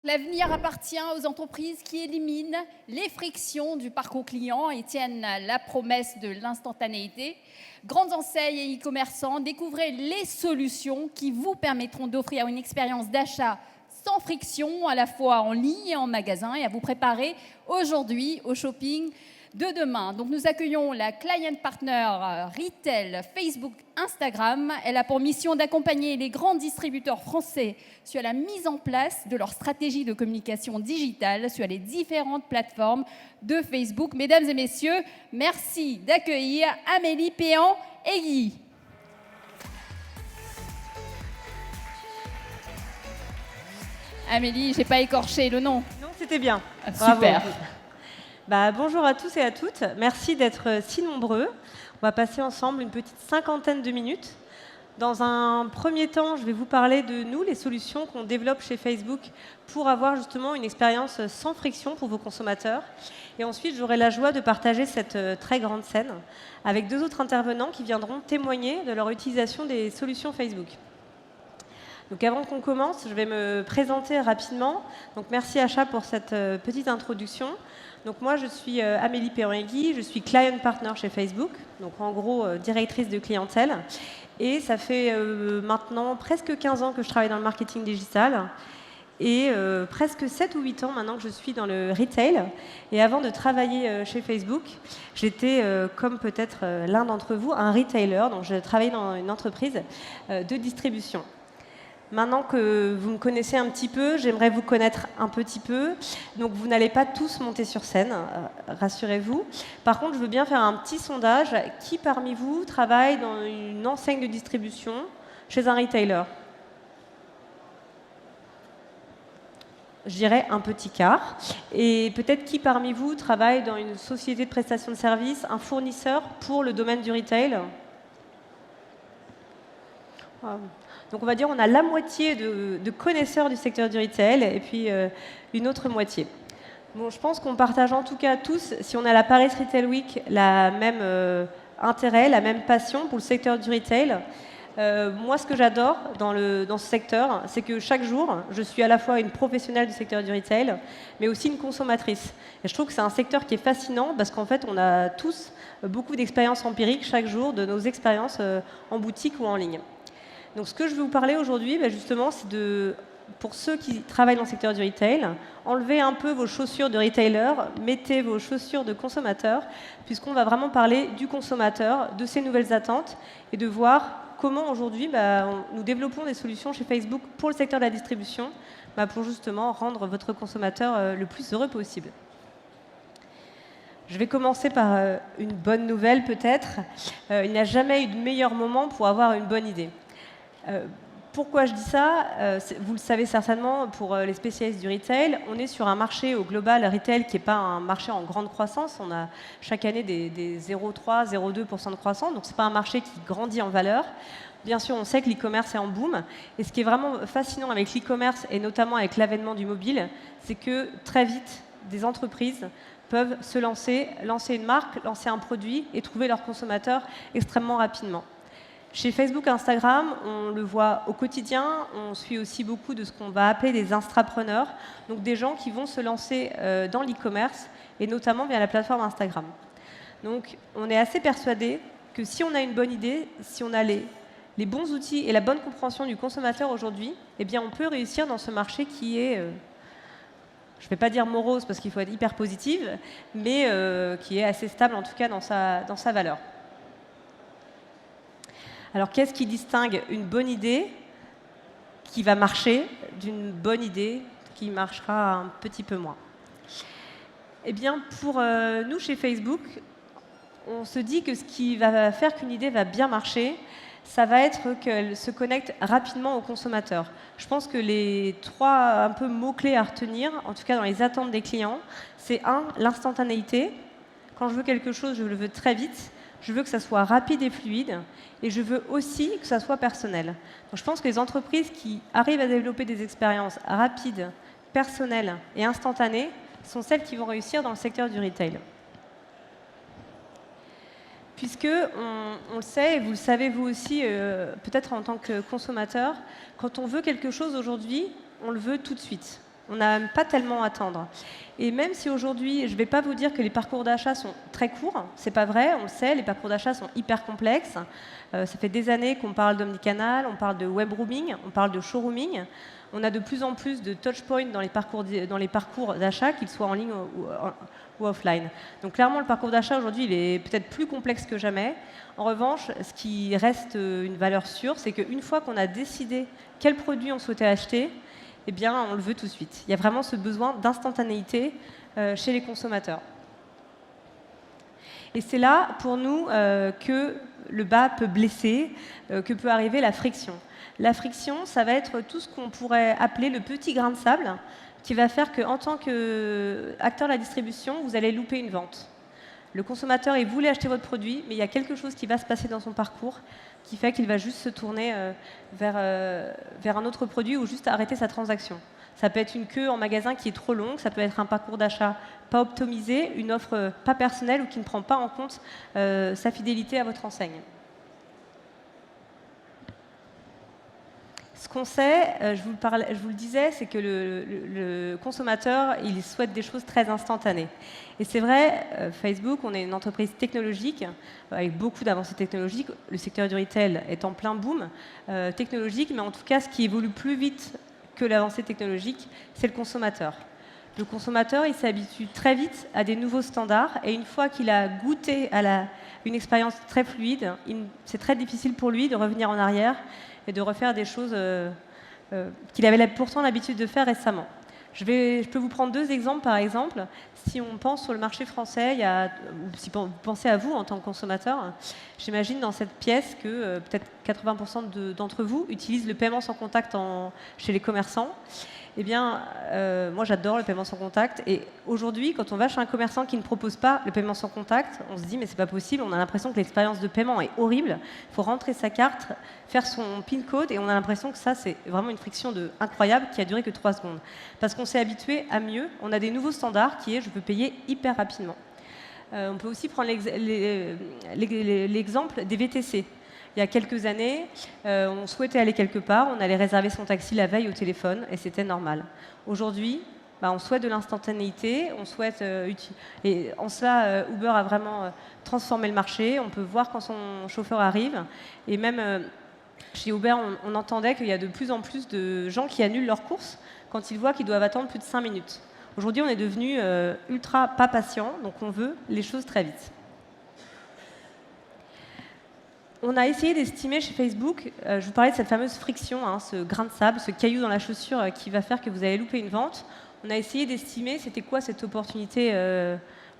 L'avenir appartient aux entreprises qui éliminent les frictions du parcours client et tiennent la promesse de l'instantanéité. Grandes enseignes et e-commerçants, découvrez les solutions qui vous permettront d'offrir une expérience d'achat sans friction, à la fois en ligne et en magasin, et à vous préparer aujourd'hui au shopping de demain. Donc nous accueillons la Client Partner Retail Facebook Instagram. Elle a pour mission d'accompagner les grands distributeurs français sur la mise en place de leur stratégie de communication digitale sur les différentes plateformes de Facebook. Mesdames et messieurs, merci d'accueillir Amélie Péan-Aiguy. Amélie, j'ai pas écorché le nom. Non, c'était bien. Super. Bonjour à tous et à toutes. Merci d'être si nombreux. On va passer ensemble une petite cinquantaine de minutes. Dans un premier temps, je vais vous parler de nous, les solutions qu'on développe chez Facebook pour avoir justement une expérience sans friction pour vos consommateurs. Et ensuite, j'aurai la joie de partager cette très grande scène avec deux autres intervenants qui viendront témoigner de leur utilisation des solutions Facebook. Donc avant qu'on commence, je vais me présenter rapidement. Donc merci Acha pour cette petite introduction. Donc moi je suis Amélie Péan-Aiguy, je suis Client Partner chez Facebook, donc en gros directrice de clientèle. Et ça fait maintenant presque 15 ans que je travaille dans le marketing digital et presque 7 ou 8 ans maintenant que je suis dans le retail. Et avant de travailler chez Facebook, j'étais, comme peut-être l'un d'entre vous, un retailer. Donc je travaillais dans une entreprise de distribution. Maintenant que vous me connaissez un petit peu, j'aimerais vous connaître un petit peu. Donc vous n'allez pas tous monter sur scène, rassurez-vous. Par contre, je veux bien faire un petit sondage. Qui parmi vous travaille dans une enseigne de distribution chez un retailer? Je dirais un petit quart. Et peut-être qui parmi vous travaille dans une société de prestation de services, un fournisseur pour le domaine du retail? Donc on va dire on a la moitié de connaisseurs du secteur du retail et puis une autre moitié. Bon, je pense qu'on partage en tout cas tous, si on a la Paris Retail Week, la même intérêt, la même passion pour le secteur du retail. Moi, ce que j'adore dans ce secteur, c'est que chaque jour, je suis à la fois une professionnelle du secteur du retail, mais aussi une consommatrice. Et je trouve que c'est un secteur qui est fascinant parce qu'en fait, on a tous beaucoup d'expériences empiriques chaque jour de nos expériences en boutique ou en ligne. Donc ce que je vais vous parler aujourd'hui, justement, c'est pour ceux qui travaillent dans le secteur du retail, enlevez un peu vos chaussures de retailer, mettez vos chaussures de consommateur, puisqu'on va vraiment parler du consommateur, de ses nouvelles attentes, et de voir comment aujourd'hui nous développons des solutions chez Facebook pour le secteur de la distribution, pour justement rendre votre consommateur le plus heureux possible. Je vais commencer par une bonne nouvelle peut-être. Il n'y a jamais eu de meilleur moment pour avoir une bonne idée. Pourquoi je dis ça? Vous le savez certainement, pour les spécialistes du retail, on est sur un marché au global retail qui n'est pas un marché en grande croissance. On a chaque année des 0,3, 0,2% de croissance, donc ce n'est pas un marché qui grandit en valeur. Bien sûr, on sait que l'e-commerce est en boom. Et ce qui est vraiment fascinant avec l'e-commerce, et notamment avec l'avènement du mobile, c'est que très vite, des entreprises peuvent se lancer une marque, lancer un produit et trouver leurs consommateurs extrêmement rapidement. Chez Facebook, Instagram, on le voit au quotidien, on suit aussi beaucoup de ce qu'on va appeler des intrapreneurs, donc des gens qui vont se lancer dans l'e-commerce et notamment via la plateforme Instagram. Donc on est assez persuadé que si on a une bonne idée, si on a les bons outils et la bonne compréhension du consommateur aujourd'hui, eh bien on peut réussir dans ce marché qui est, je ne vais pas dire morose parce qu'il faut être hyper positive, mais qui est assez stable en tout cas dans sa valeur. Alors, qu'est-ce qui distingue une bonne idée qui va marcher d'une bonne idée qui marchera un petit peu moins? Eh bien, pour nous, chez Facebook, on se dit que ce qui va faire qu'une idée va bien marcher, ça va être qu'elle se connecte rapidement au consommateur. Je pense que les trois un peu mots-clés à retenir, en tout cas dans les attentes des clients, c'est l'instantanéité. Quand je veux quelque chose, je le veux très vite. Je veux que ça soit rapide et fluide, et je veux aussi que ça soit personnel. Donc je pense que les entreprises qui arrivent à développer des expériences rapides, personnelles et instantanées sont celles qui vont réussir dans le secteur du retail. Puisque, on le sait, et vous le savez vous aussi, peut-être en tant que consommateur, quand on veut quelque chose aujourd'hui, on le veut tout de suite. On n'a même pas tellement à attendre. Et même si aujourd'hui, je ne vais pas vous dire que les parcours d'achat sont très courts, c'est pas vrai, on le sait, les parcours d'achat sont hyper complexes. Ça fait des années qu'on parle d'omnicanal, on parle de web rooming, on parle de showrooming. On a de plus en plus de touchpoints dans les parcours d'achat, qu'ils soient en ligne ou offline. Donc clairement, le parcours d'achat aujourd'hui, il est peut-être plus complexe que jamais. En revanche, ce qui reste une valeur sûre, c'est qu'une fois qu'on a décidé quel produit on souhaitait acheter, eh bien, on le veut tout de suite. Il y a vraiment ce besoin d'instantanéité chez les consommateurs. Et c'est là, pour nous, que le bas peut blesser, que peut arriver la friction. La friction, ça va être tout ce qu'on pourrait appeler le petit grain de sable qui va faire qu'en tant qu'acteur de la distribution, vous allez louper une vente. Le consommateur, il voulait acheter votre produit, mais il y a quelque chose qui va se passer dans son parcours qui fait qu'il va juste se tourner vers un autre produit ou juste arrêter sa transaction. Ça peut être une queue en magasin qui est trop longue, ça peut être un parcours d'achat pas optimisé, une offre pas personnelle ou qui ne prend pas en compte sa fidélité à votre enseigne. Ce qu'on sait, je vous le disais, c'est que le consommateur, il souhaite des choses très instantanées. Et c'est vrai, Facebook, on est une entreprise technologique, avec beaucoup d'avancées technologiques. Le secteur du retail est en plein boom technologique, mais en tout cas, ce qui évolue plus vite que l'avancée technologique, c'est le consommateur. Le consommateur, il s'habitue très vite à des nouveaux standards, et une fois qu'il a goûté à une expérience très fluide, c'est très difficile pour lui de revenir en arrière et de refaire des choses qu'il avait pourtant l'habitude de faire récemment. Je peux vous prendre deux exemples, par exemple. Si on pense sur le marché français, ou si vous pensez à vous en tant que consommateur, j'imagine dans cette pièce que peut-être 80% d'entre vous utilisent le paiement sans contact chez les commerçants. Eh bien, moi j'adore le paiement sans contact. Et aujourd'hui, quand on va chez un commerçant qui ne propose pas le paiement sans contact, on se dit mais c'est pas possible, on a l'impression que l'expérience de paiement est horrible. Il faut rentrer sa carte, faire son PIN code, et on a l'impression que ça c'est vraiment une friction incroyable qui a duré que 3 secondes. Parce qu'on s'est habitué à mieux, on a des nouveaux standards qui est je peux payer hyper rapidement. On peut aussi prendre l'exemple des VTC. Il y a quelques années, on souhaitait aller quelque part, on allait réserver son taxi la veille au téléphone et c'était normal. Aujourd'hui, on souhaite de l'instantanéité, on souhaite et en cela, Uber a vraiment transformé le marché. On peut voir quand son chauffeur arrive, et même chez Uber, on entendait qu'il y a de plus en plus de gens qui annulent leurs courses quand ils voient qu'ils doivent attendre plus de 5 minutes. Aujourd'hui, on est devenu ultra pas patient, donc on veut les choses très vite. On a essayé d'estimer chez Facebook, je vous parlais de cette fameuse friction, ce grain de sable, ce caillou dans la chaussure qui va faire que vous allez louper une vente. On a essayé d'estimer c'était quoi cette opportunité,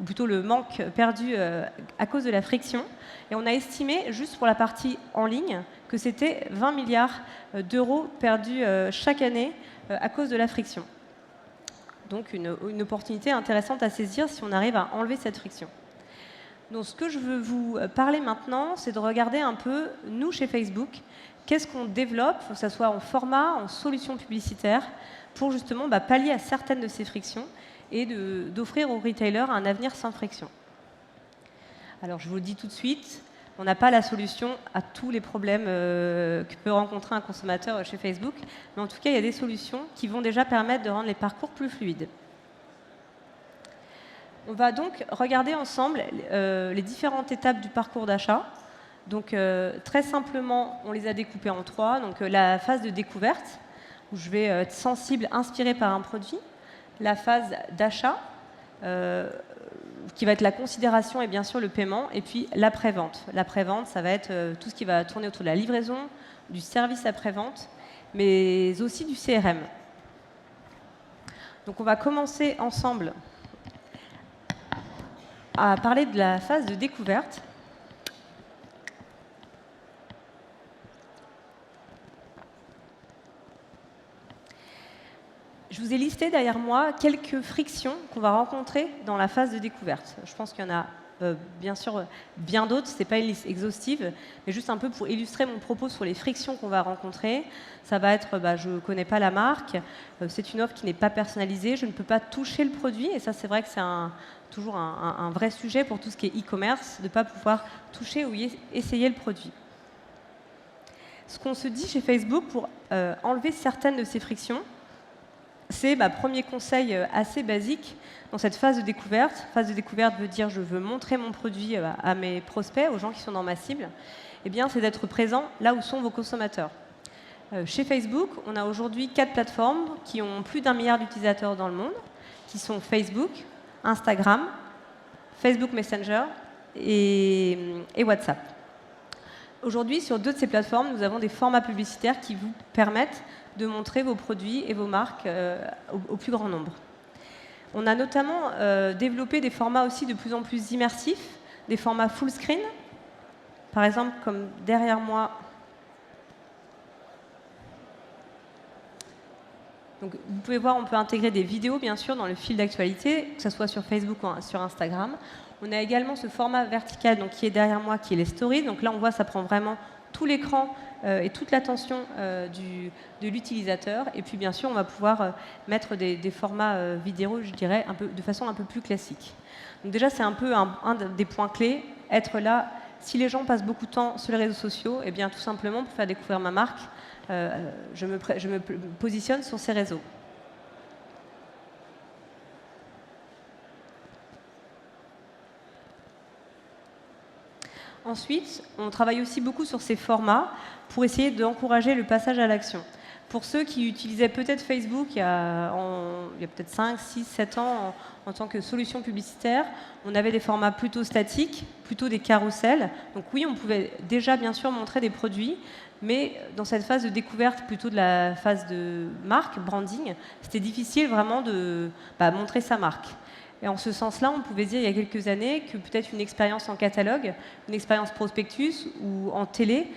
ou plutôt le manque perdu à cause de la friction. Et on a estimé, juste pour la partie en ligne, que c'était 20 milliards d'euros perdus chaque année à cause de la friction. Donc une opportunité intéressante à saisir si on arrive à enlever cette friction. Donc ce que je veux vous parler maintenant, c'est de regarder un peu, nous, chez Facebook, qu'est-ce qu'on développe, que ce soit en format, en solution publicitaire, pour justement pallier à certaines de ces frictions et d'offrir aux retailers un avenir sans friction. Alors je vous le dis tout de suite, on n'a pas la solution à tous les problèmes que peut rencontrer un consommateur chez Facebook, mais en tout cas, il y a des solutions qui vont déjà permettre de rendre les parcours plus fluides. On va donc regarder ensemble les différentes étapes du parcours d'achat. Donc très simplement, on les a découpées en 3. Donc la phase de découverte, où je vais être sensible, inspiré par un produit. La phase d'achat, qui va être la considération et bien sûr le paiement. Et puis l'après-vente. L'après-vente, ça va être tout ce qui va tourner autour de la livraison, du service après-vente, mais aussi du CRM. Donc on va commencer ensemble à parler de la phase de découverte. Je vous ai listé derrière moi quelques frictions qu'on va rencontrer dans la phase de découverte. Je pense qu'il y en a bien sûr bien d'autres, ce n'est pas une liste exhaustive, mais juste un peu pour illustrer mon propos sur les frictions qu'on va rencontrer. Ça va être, je ne connais pas la marque, c'est une offre qui n'est pas personnalisée, je ne peux pas toucher le produit, et ça c'est vrai que c'est toujours un vrai sujet pour tout ce qui est e-commerce, de ne pas pouvoir toucher ou essayer le produit. Ce qu'on se dit chez Facebook pour enlever certaines de ces frictions, c'est ma premier conseil assez basique dans cette phase de découverte. Phase de découverte veut dire je veux montrer mon produit à mes prospects, aux gens qui sont dans ma cible. Eh bien, c'est d'être présent là où sont vos consommateurs. Chez Facebook, on a aujourd'hui 4 plateformes qui ont plus d'1 milliard d'utilisateurs dans le monde, qui sont Facebook, Instagram, Facebook Messenger et WhatsApp. Aujourd'hui, sur 2 de ces plateformes, nous avons des formats publicitaires qui vous permettent de montrer vos produits et vos marques au plus grand nombre. On a notamment développé des formats aussi de plus en plus immersifs, des formats full screen, par exemple comme derrière moi. Donc, vous pouvez voir, on peut intégrer des vidéos, bien sûr, dans le fil d'actualité, que ce soit sur Facebook ou sur Instagram. On a également ce format vertical donc, qui est derrière moi, qui est les stories. Donc là, on voit, ça prend vraiment tout l'écran et toute l'attention de l'utilisateur. Et puis, bien sûr, on va pouvoir mettre des formats vidéo, je dirais, de façon un peu plus classique. Donc déjà, c'est un peu un des points clés, être là. Si les gens passent beaucoup de temps sur les réseaux sociaux, eh bien, tout simplement, pour faire découvrir ma marque, je me positionne sur ces réseaux. Ensuite, on travaille aussi beaucoup sur ces formats pour essayer d'encourager le passage à l'action. Pour ceux qui utilisaient peut-être Facebook il y a peut-être 5, 6, 7 ans en tant que solution publicitaire, on avait des formats plutôt statiques, plutôt des carousels. Donc oui, on pouvait déjà bien sûr montrer des produits, mais dans cette phase de découverte, plutôt de la phase de marque, branding, c'était difficile vraiment de montrer sa marque. Et en ce sens-là, on pouvait dire il y a quelques années que peut-être une expérience en catalogue, une expérience prospectus ou en télé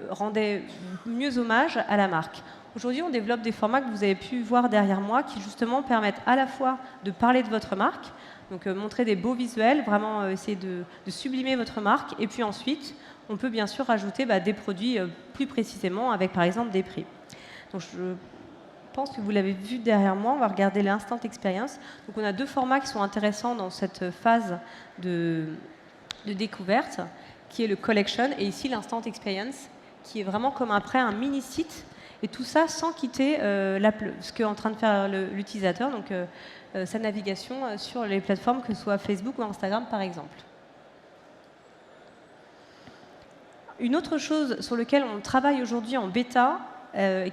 rendait mieux hommage à la marque. Aujourd'hui, on développe des formats que vous avez pu voir derrière moi qui justement permettent à la fois de parler de votre marque, donc montrer des beaux visuels, vraiment essayer de sublimer votre marque, et puis ensuite, on peut bien sûr rajouter des produits plus précisément avec par exemple des prix. Donc, je pense que vous l'avez vu derrière moi, on va regarder l'instant experience. Donc on a 2 formats qui sont intéressants dans cette phase de découverte, qui est le collection et ici l'instant experience, qui est vraiment comme après un mini-site, et tout ça sans quitter ce qu'est en train de faire l'utilisateur, donc sa navigation sur les plateformes, que ce soit Facebook ou Instagram par exemple. Une autre chose sur laquelle on travaille aujourd'hui en bêta,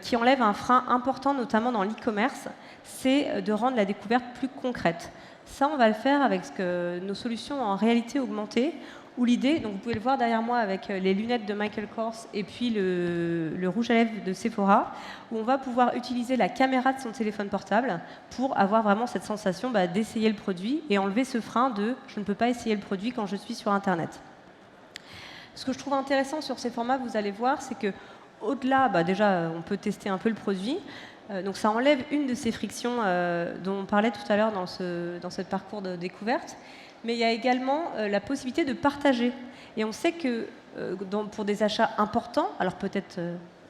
qui enlève un frein important, notamment dans l'e-commerce, c'est de rendre la découverte plus concrète. Ça, on va le faire avec nos solutions en réalité augmentée, où l'idée, donc vous pouvez le voir derrière moi avec les lunettes de Michael Kors et puis le rouge à lèvres de Sephora, où on va pouvoir utiliser la caméra de son téléphone portable pour avoir vraiment cette sensation d'essayer le produit et enlever ce frein de « je ne peux pas essayer le produit quand je suis sur Internet ». Ce que je trouve intéressant sur ces formats, vous allez voir, c'est que au-delà, déjà, on peut tester un peu le produit. Donc ça enlève une de ces frictions dont on parlait tout à l'heure dans ce parcours de découverte. Mais il y a également la possibilité de partager. Et on sait que pour des achats importants, alors peut-être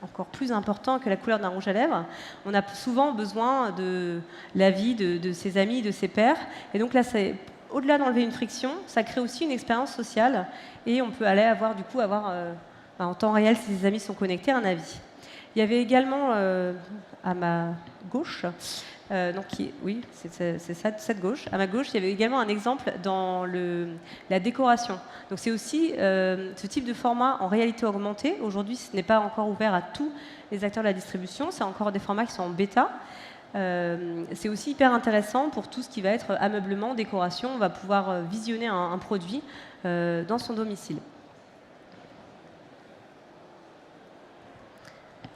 encore plus importants que la couleur d'un rouge à lèvres, on a souvent besoin de l'avis de ses amis, de ses pairs. Et donc là, au-delà d'enlever une friction, ça crée aussi une expérience sociale. Et on peut aller avoir en temps réel, si ses amis sont connectés, un avis. Il y avait également à ma gauche, oui, c'est ça, cette gauche. À ma gauche, il y avait également un exemple dans la décoration. Donc c'est aussi ce type de format en réalité augmentée. Aujourd'hui, ce n'est pas encore ouvert à tous les acteurs de la distribution. C'est encore des formats qui sont en bêta. C'est aussi hyper intéressant pour tout ce qui va être ameublement, décoration. On va pouvoir visionner un produit dans son domicile.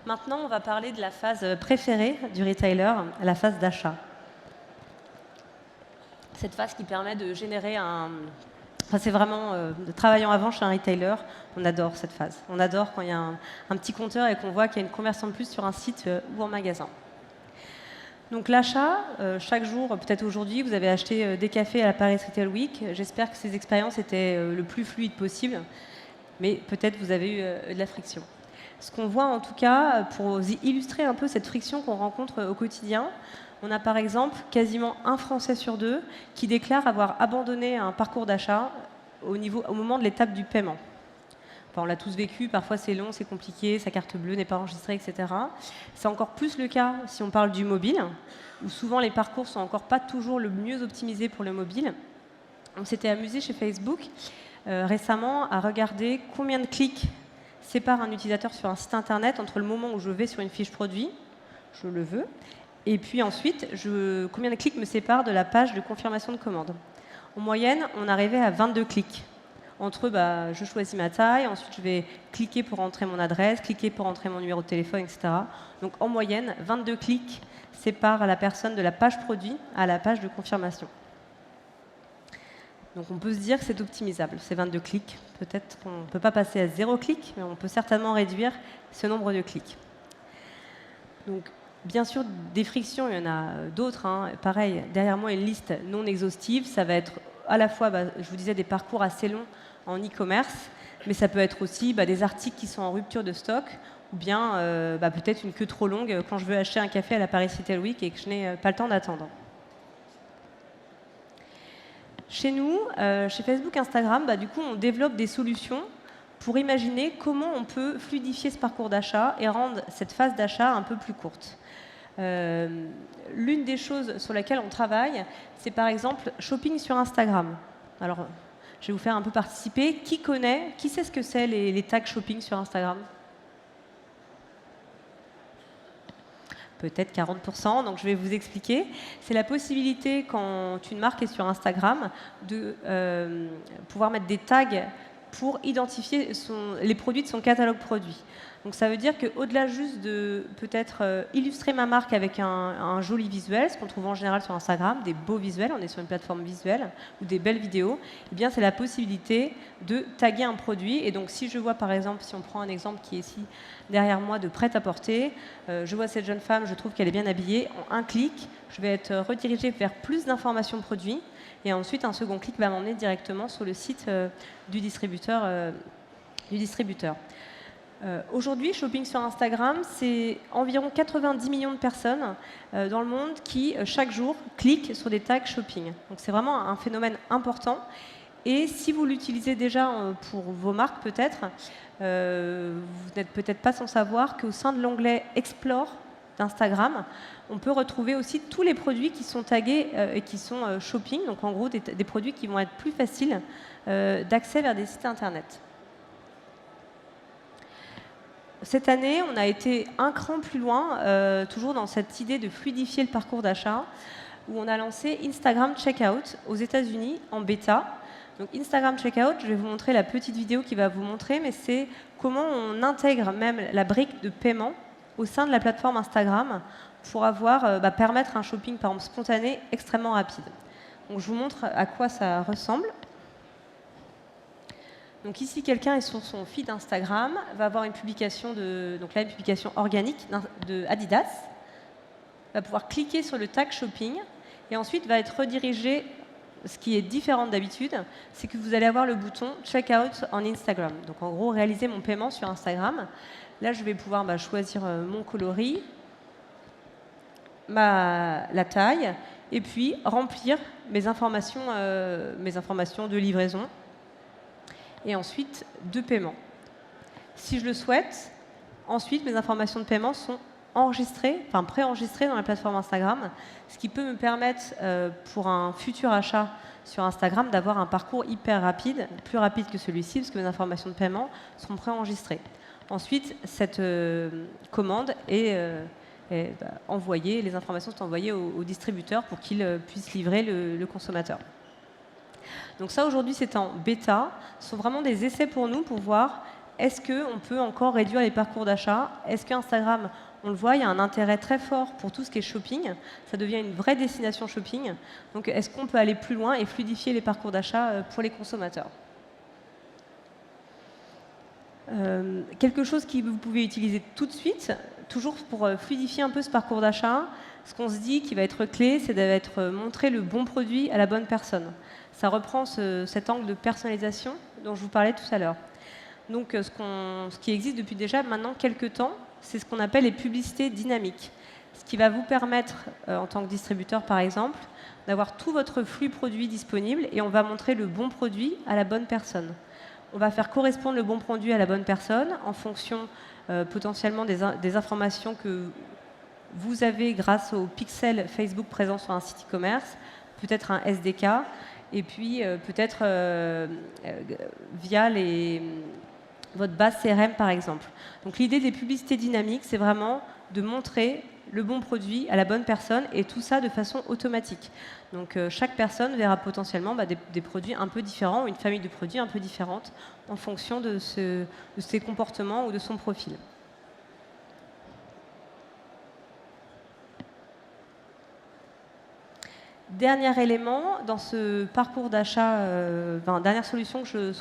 Maintenant, on va parler de la phase préférée du retailer, la phase d'achat. Cette phase qui permet de générer c'est vraiment, travaillant avant chez un retailer, on adore cette phase. On adore quand il y a un petit compteur et qu'on voit qu'il y a une conversion de plus sur un site ou en magasin. Donc l'achat, chaque jour, peut-être aujourd'hui, vous avez acheté des cafés à la Paris Retail Week. J'espère que ces expériences étaient le plus fluides possible, mais peut-être vous avez eu de la friction. Ce qu'on voit en tout cas, pour illustrer un peu cette friction qu'on rencontre au quotidien, on a par exemple quasiment un Français sur 2 qui déclare avoir abandonné un parcours d'achat au moment de l'étape du paiement. Enfin, on l'a tous vécu, parfois c'est long, c'est compliqué, sa carte bleue n'est pas enregistrée, etc. C'est encore plus le cas si on parle du mobile, où souvent les parcours sont encore pas toujours le mieux optimisés pour le mobile. On s'était amusé chez Facebook récemment à regarder combien de clics sépare un utilisateur sur un site internet entre le moment où je vais sur une fiche produit, je le veux, et puis ensuite, combien de clics me séparent de la page de confirmation de commande. En moyenne, on arrivait à 22 clics. Entre eux, je choisis ma taille, ensuite je vais cliquer pour entrer mon adresse, cliquer pour entrer mon numéro de téléphone, etc. Donc en moyenne, 22 clics séparent la personne de la page produit à la page de confirmation. Donc on peut se dire que c'est optimisable, ces 22 clics. Peut-être qu'on ne peut pas passer à 0 clic, mais on peut certainement réduire ce nombre de clics. Donc bien sûr, des frictions, il y en a d'autres. Pareil, derrière moi, une liste non exhaustive. Ça va être à la fois, je vous disais, des parcours assez longs en e-commerce, mais ça peut être aussi des articles qui sont en rupture de stock, ou bien peut-être une queue trop longue quand je veux acheter un café à la Paris Retail Week et que je n'ai pas le temps d'attendre. Chez nous, chez Facebook, Instagram, du coup, on développe des solutions pour imaginer comment on peut fluidifier ce parcours d'achat et rendre cette phase d'achat un peu plus courte. L'une des choses sur lesquelles on travaille, c'est par exemple shopping sur Instagram. Alors, je vais vous faire un peu participer. Qui sait ce que c'est les tags shopping sur Instagram? Peut-être 40%, donc je vais vous expliquer. C'est la possibilité, quand une marque est sur Instagram, de pouvoir mettre des tags pour identifier les produits de son catalogue produit. Donc ça veut dire qu'au-delà juste de peut-être illustrer ma marque avec un joli visuel, ce qu'on trouve en général sur Instagram, des beaux visuels, on est sur une plateforme visuelle, ou des belles vidéos, eh bien c'est la possibilité de taguer un produit. Et donc si je vois par exemple, si on prend un exemple qui est ici derrière moi de prêt-à-porter, je vois cette jeune femme, je trouve qu'elle est bien habillée, en un clic, je vais être redirigé vers plus d'informations produits, et ensuite un second clic va m'emmener directement sur le site du distributeur. Aujourd'hui, shopping sur Instagram, c'est environ 90 millions de personnes dans le monde qui, chaque jour, cliquent sur des tags shopping. Donc c'est vraiment un phénomène important. Et si vous l'utilisez déjà pour vos marques, peut-être, vous n'êtes peut-être pas sans savoir qu'au sein de l'onglet Explore d'Instagram, on peut retrouver aussi tous les produits qui sont tagués et qui sont shopping. Donc en gros, des produits qui vont être plus faciles d'accès vers des sites internet. Cette année, on a été un cran plus loin, toujours dans cette idée de fluidifier le parcours d'achat, où on a lancé Instagram Checkout aux États-Unis en bêta. Donc Instagram Checkout, je vais vous montrer la petite vidéo qui va vous montrer, mais c'est comment on intègre même la brique de paiement au sein de la plateforme Instagram pour permettre un shopping, par exemple, spontané, extrêmement rapide. Donc je vous montre à quoi ça ressemble. Donc ici, quelqu'un est sur son feed Instagram, va avoir une publication une publication organique de Adidas, va pouvoir cliquer sur le tag shopping et ensuite va être redirigé. Ce qui est différent d'habitude, c'est que vous allez avoir le bouton Checkout en Instagram. Donc en gros, réaliser mon paiement sur Instagram. Là, je vais pouvoir choisir mon coloris, la taille, et puis remplir mes informations de livraison et ensuite de paiement. Si je le souhaite, ensuite mes informations de paiement sont préenregistrées dans la plateforme Instagram, ce qui peut me permettre pour un futur achat sur Instagram d'avoir un parcours hyper rapide, plus rapide que celui-ci, parce que mes informations de paiement seront préenregistrées. Ensuite, cette commande est envoyée, les informations sont envoyées au distributeur pour qu'il puisse livrer le consommateur. Donc ça, aujourd'hui, c'est en bêta. Ce sont vraiment des essais pour nous pour voir est-ce qu'on peut encore réduire les parcours d'achat. Est-ce qu'Instagram, on le voit, il y a un intérêt très fort pour tout ce qui est shopping. Ça devient une vraie destination shopping. Donc est-ce qu'on peut aller plus loin et fluidifier les parcours d'achat pour les consommateurs? Quelque chose que vous pouvez utiliser tout de suite, toujours pour fluidifier un peu ce parcours d'achat, ce qu'on se dit qui va être clé, c'est d'être montrer le bon produit à la bonne personne. Ça reprend cet angle de personnalisation dont je vous parlais tout à l'heure. Donc ce qui existe depuis déjà maintenant quelques temps, c'est ce qu'on appelle les publicités dynamiques. Ce qui va vous permettre, en tant que distributeur par exemple, d'avoir tout votre flux produit disponible et on va montrer le bon produit à la bonne personne. On va faire correspondre le bon produit à la bonne personne en fonction potentiellement des informations que vous avez grâce au pixel Facebook présent sur un site e-commerce, peut-être un SDK, et puis peut-être via votre base CRM par exemple. Donc l'idée des publicités dynamiques, c'est vraiment de montrer le bon produit à la bonne personne et tout ça de façon automatique. Donc chaque personne verra potentiellement des produits un peu différents, ou une famille de produits un peu différente en fonction de ses comportements ou de son profil. Dernier élément, dans ce parcours d'achat, dernière solution dont je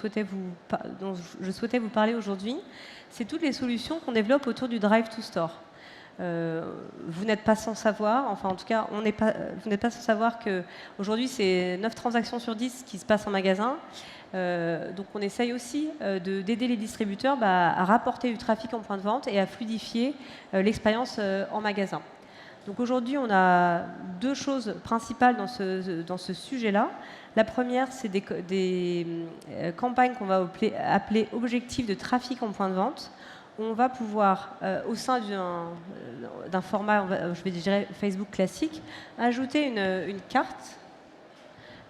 souhaitais vous parler aujourd'hui, c'est toutes les solutions qu'on développe autour du Drive to Store. Vous n'êtes pas sans savoir, enfin en tout cas, vous n'êtes pas sans savoir qu'aujourd'hui, c'est 9 transactions sur 10 qui se passent en magasin. Donc on essaye aussi d'aider les distributeurs à rapporter du trafic en point de vente et à fluidifier l'expérience en magasin. Donc aujourd'hui, on a deux choses principales dans ce sujet-là. La première, c'est des campagnes qu'on va appeler objectifs de trafic en point de vente. On va pouvoir, au sein d'un format, je vais dire Facebook classique, ajouter une carte.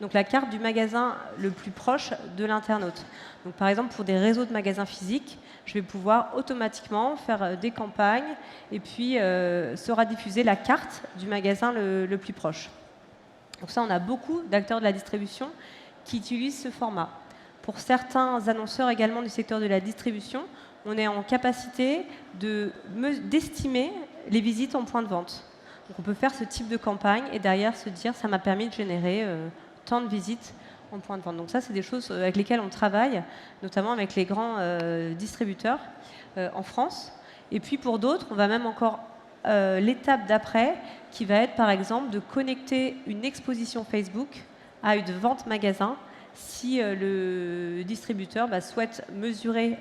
Donc la carte du magasin le plus proche de l'internaute. Donc par exemple, pour des réseaux de magasins physiques, je vais pouvoir automatiquement faire des campagnes et puis sera diffusée la carte du magasin le plus proche. Donc ça, on a beaucoup d'acteurs de la distribution qui utilisent ce format. Pour certains annonceurs également du secteur de la distribution, on est en capacité d'estimer les visites en point de vente. Donc on peut faire ce type de campagne et derrière se dire ça m'a permis de générer tant de visites en point de vente. Donc ça, c'est des choses avec lesquelles on travaille, notamment avec les grands distributeurs en France. Et puis pour d'autres, on va même encore l'étape d'après, qui va être par exemple de connecter une exposition Facebook à une vente magasin si le distributeur souhaite mesurer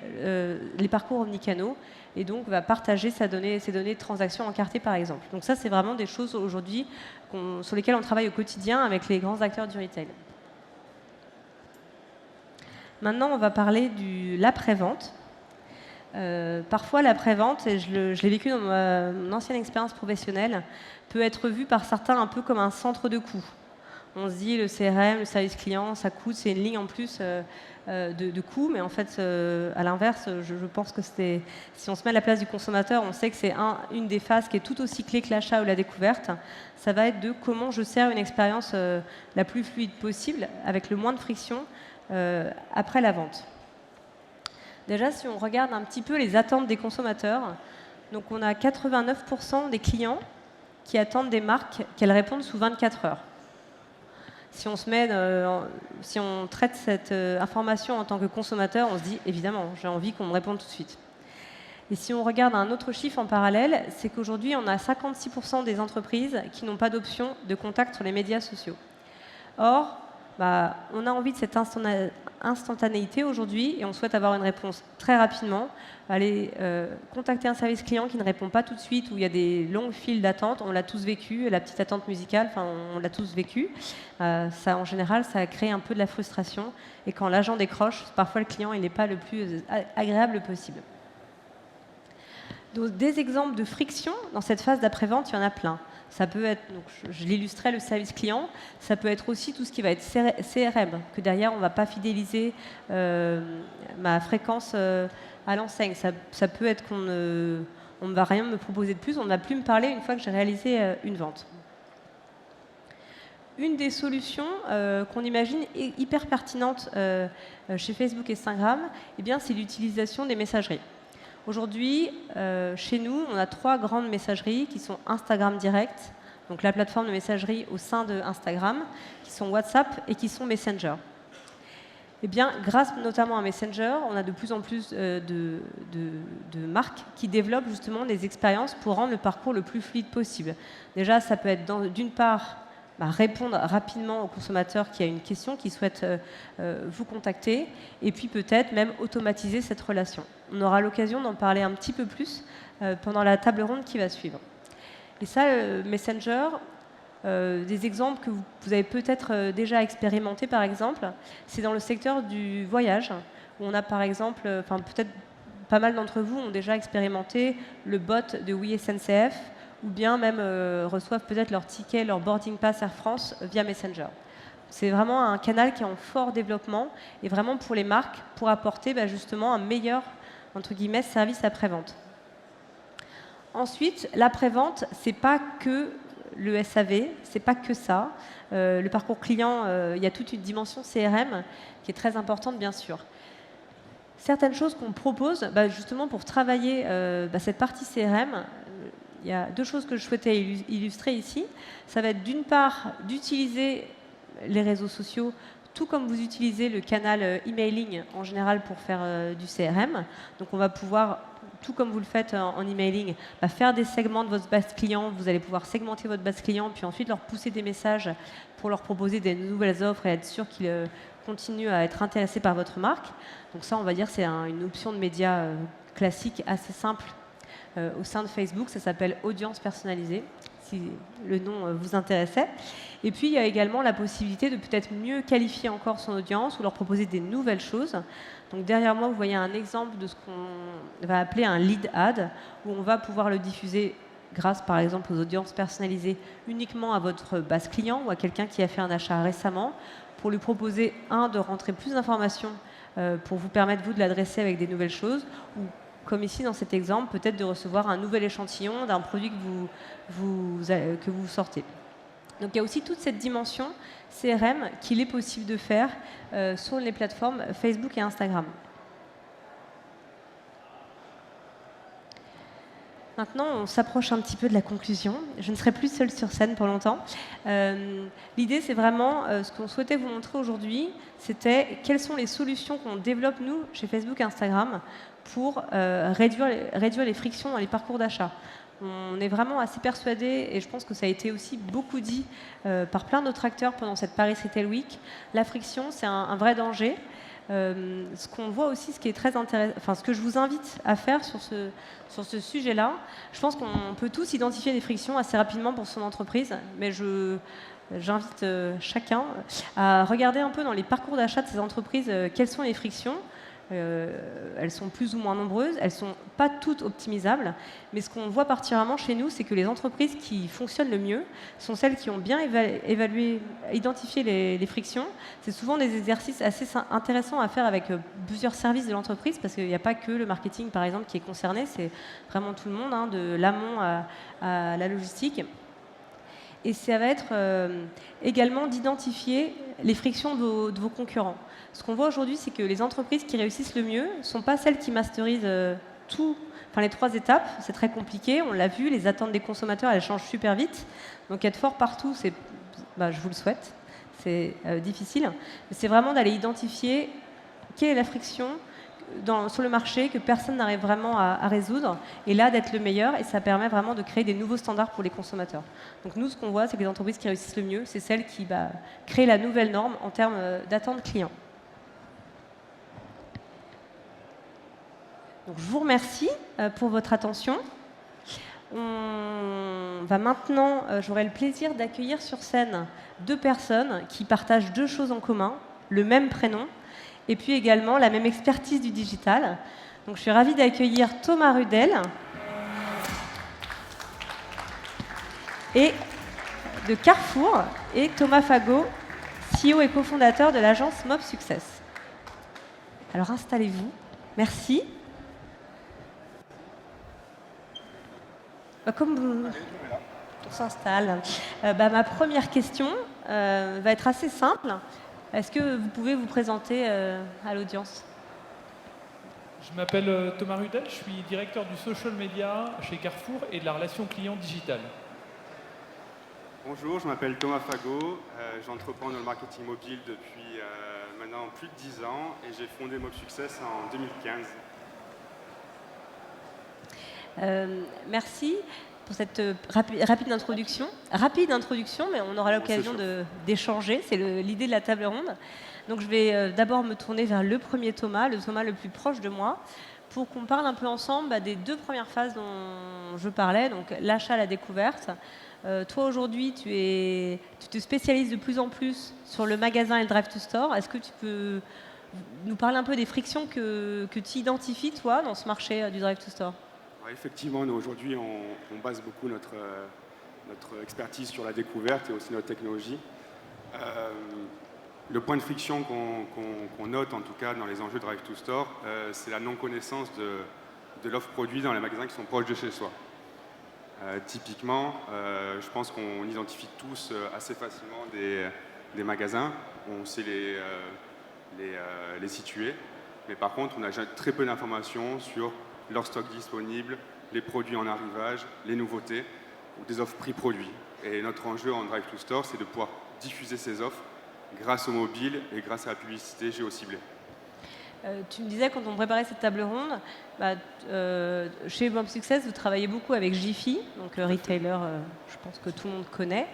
les parcours omnicanaux et donc va partager ses données de transaction encartées par exemple. Donc ça, c'est vraiment des choses aujourd'hui sur lesquelles on travaille au quotidien avec les grands acteurs du retail. Maintenant, on va parler de l'après-vente. Parfois, l'après-vente, et je l'ai vécu dans mon ancienne expérience professionnelle, peut être vu par certains un peu comme un centre de coût. On se dit le CRM, le service client, ça coûte, c'est une ligne en plus de coût, mais en fait, à l'inverse, je pense que si on se met à la place du consommateur, on sait que c'est une des phases qui est tout aussi clé que l'achat ou la découverte. Ça va être de comment je sers une expérience la plus fluide possible, avec le moins de friction après la vente. Déjà, si on regarde un petit peu les attentes des consommateurs, donc on a 89% des clients qui attendent des marques qu'elles répondent sous 24 heures. Si on traite cette information en tant que consommateur, on se dit évidemment, j'ai envie qu'on me réponde tout de suite. Et si on regarde un autre chiffre en parallèle, c'est qu'aujourd'hui, on a 56% des entreprises qui n'ont pas d'option de contact sur les médias sociaux. Or, on a envie de cette instantanéité aujourd'hui et on souhaite avoir une réponse très rapidement. Aller contacter un service client qui ne répond pas tout de suite, où il y a des longues files d'attente, on l'a tous vécu, la petite attente musicale, on l'a tous vécu. Ça, en général, ça crée un peu de la frustration et quand l'agent décroche, parfois le client il n'est pas le plus agréable possible. Donc, des exemples de friction dans cette phase d'après-vente, il y en a plein. Ça peut être, donc je l'illustrais, le service client, ça peut être aussi tout ce qui va être CRM, que derrière on ne va pas fidéliser ma fréquence à l'enseigne. Ça peut être qu'on ne va rien me proposer de plus, on ne va plus me parler une fois que j'ai réalisé une vente. Une des solutions qu'on imagine hyper pertinente chez Facebook et Instagram, c'est l'utilisation des messageries. Aujourd'hui, chez nous, on a 3 grandes messageries qui sont Instagram Direct, donc la plateforme de messagerie au sein de Instagram, qui sont WhatsApp et qui sont Messenger. Grâce notamment à Messenger, on a de plus en plus de marques qui développent justement des expériences pour rendre le parcours le plus fluide possible. Déjà, ça peut être d'une part répondre rapidement au consommateur qui a une question, qui souhaite vous contacter, et puis peut-être même automatiser cette relation. On aura l'occasion d'en parler un petit peu plus pendant la table ronde qui va suivre. Et ça, Messenger, des exemples que vous avez peut-être déjà expérimentés, par exemple, c'est dans le secteur du voyage, où on a par exemple, peut-être pas mal d'entre vous ont déjà expérimenté le bot de Oui SNCF, ou bien même reçoivent peut-être leur ticket, leur boarding pass Air France via Messenger. C'est vraiment un canal qui est en fort développement et vraiment pour les marques, pour apporter justement un meilleur, entre guillemets, service après-vente. Ensuite, l'après-vente, c'est pas que le SAV, c'est pas que ça. Le parcours client, il y a toute une dimension CRM qui est très importante, bien sûr. Certaines choses qu'on propose, justement pour travailler cette partie CRM, il y a deux choses que je souhaitais illustrer ici. Ça va être d'une part d'utiliser les réseaux sociaux, tout comme vous utilisez le canal emailing en général pour faire du CRM. Donc on va pouvoir, tout comme vous le faites en emailing, faire des segments de votre base client. Vous allez pouvoir segmenter votre base client, puis ensuite leur pousser des messages pour leur proposer des nouvelles offres et être sûr qu'ils continuent à être intéressés par votre marque. Donc ça, on va dire, c'est une option de média classique assez simple au sein de Facebook. Ça s'appelle audience personnalisée, si le nom vous intéressait. Et puis, il y a également la possibilité de peut-être mieux qualifier encore son audience ou leur proposer des nouvelles choses. Donc derrière moi, vous voyez un exemple de ce qu'on va appeler un lead ad, où on va pouvoir le diffuser grâce, par exemple, aux audiences personnalisées uniquement à votre base client ou à quelqu'un qui a fait un achat récemment, pour lui proposer, de rentrer plus d'informations pour vous permettre, vous, de l'adresser avec des nouvelles choses, ou comme ici dans cet exemple, peut-être de recevoir un nouvel échantillon d'un produit que vous sortez. Donc il y a aussi toute cette dimension CRM qu'il est possible de faire sur les plateformes Facebook et Instagram. Maintenant, on s'approche un petit peu de la conclusion. Je ne serai plus seule sur scène pour longtemps. L'idée, c'est vraiment, ce qu'on souhaitait vous montrer aujourd'hui, c'était quelles sont les solutions qu'on développe, nous, chez Facebook et Instagram, pour réduire les frictions dans les parcours d'achat. On est vraiment assez persuadés, et je pense que ça a été aussi beaucoup dit par plein d'autres acteurs pendant cette Paris Retail Week, la friction, c'est un vrai danger. Ce qu'on voit aussi, ce qui est très intéressant, ce que je vous invite à faire sur ce sujet-là, je pense qu'on peut tous identifier des frictions assez rapidement pour son entreprise, mais j'invite chacun à regarder un peu dans les parcours d'achat de ces entreprises quelles sont les frictions. Elles sont plus ou moins nombreuses, elles ne sont pas toutes optimisables, mais ce qu'on voit particulièrement chez nous, c'est que les entreprises qui fonctionnent le mieux sont celles qui ont bien identifié les frictions. C'est souvent des exercices assez intéressants à faire avec plusieurs services de l'entreprise, parce qu'il n'y a pas que le marketing, par exemple, qui est concerné, c'est vraiment tout le monde, de l'amont à la logistique. Et ça va être également d'identifier les frictions de vos concurrents. Ce qu'on voit aujourd'hui, c'est que les entreprises qui réussissent le mieux ne sont pas celles qui masterisent les 3 étapes. C'est très compliqué, on l'a vu, les attentes des consommateurs, elles changent super vite. Donc être fort partout, je vous le souhaite, c'est difficile. Mais c'est vraiment d'aller identifier quelle est la friction sur le marché que personne n'arrive vraiment à résoudre, et là d'être le meilleur, et ça permet vraiment de créer des nouveaux standards pour les consommateurs. Donc nous, ce qu'on voit, c'est que les entreprises qui réussissent le mieux, c'est celles qui créent la nouvelle norme en termes d'attente client. Donc, je vous remercie pour votre attention. On va maintenant, j'aurai le plaisir d'accueillir sur scène 2 personnes qui partagent 2 choses en commun, le même prénom, et puis également la même expertise du digital. Donc je suis ravie d'accueillir Thomas Rudel et de Carrefour et Thomas Fagot, CEO et cofondateur de l'agence Mob Success. Alors installez-vous. Merci. Comme on s'installe, ma première question va être assez simple. Est-ce que vous pouvez vous présenter à l'audience ? Je m'appelle Thomas Rudel, je suis directeur du social media chez Carrefour et de la relation client digitale. Bonjour, je m'appelle Thomas Fagot, j'entreprends dans le marketing mobile depuis maintenant plus de 10 ans et j'ai fondé Mob Success en 2015. Merci pour cette rapide introduction. Rapide introduction, mais on aura l'occasion d'échanger. C'est l'idée de la table ronde. Donc je vais d'abord me tourner vers le premier Thomas, le Thomas le plus proche de moi, pour qu'on parle un peu ensemble des 2 premières phases dont je parlais, donc l'achat, la découverte. Toi aujourd'hui, tu te spécialises de plus en plus sur le magasin et le drive to store. Est-ce que tu peux nous parler un peu des frictions que tu identifies, toi, dans ce marché du Drive-to-Store. Ouais, effectivement, nous aujourd'hui, on base beaucoup notre expertise sur la découverte et aussi notre technologie. Le point de friction qu'on note, en tout cas dans les enjeux Drive-to-Store, c'est la non-connaissance de l'offre produit dans les magasins qui sont proches de chez soi. Typiquement, je pense qu'on identifie tous assez facilement des magasins, on sait les situer, mais par contre, on a très peu d'informations sur leur stock disponible, les produits en arrivage, les nouveautés ou des offres prix produits. Et notre enjeu en Drive-to-Store, c'est de pouvoir diffuser ces offres grâce au mobile et grâce à la publicité géociblée. Tu me disais, quand on préparait cette table ronde, chez Mob Success, vous travaillez beaucoup avec Jiffy, donc retailer, je pense que tout le monde connaît.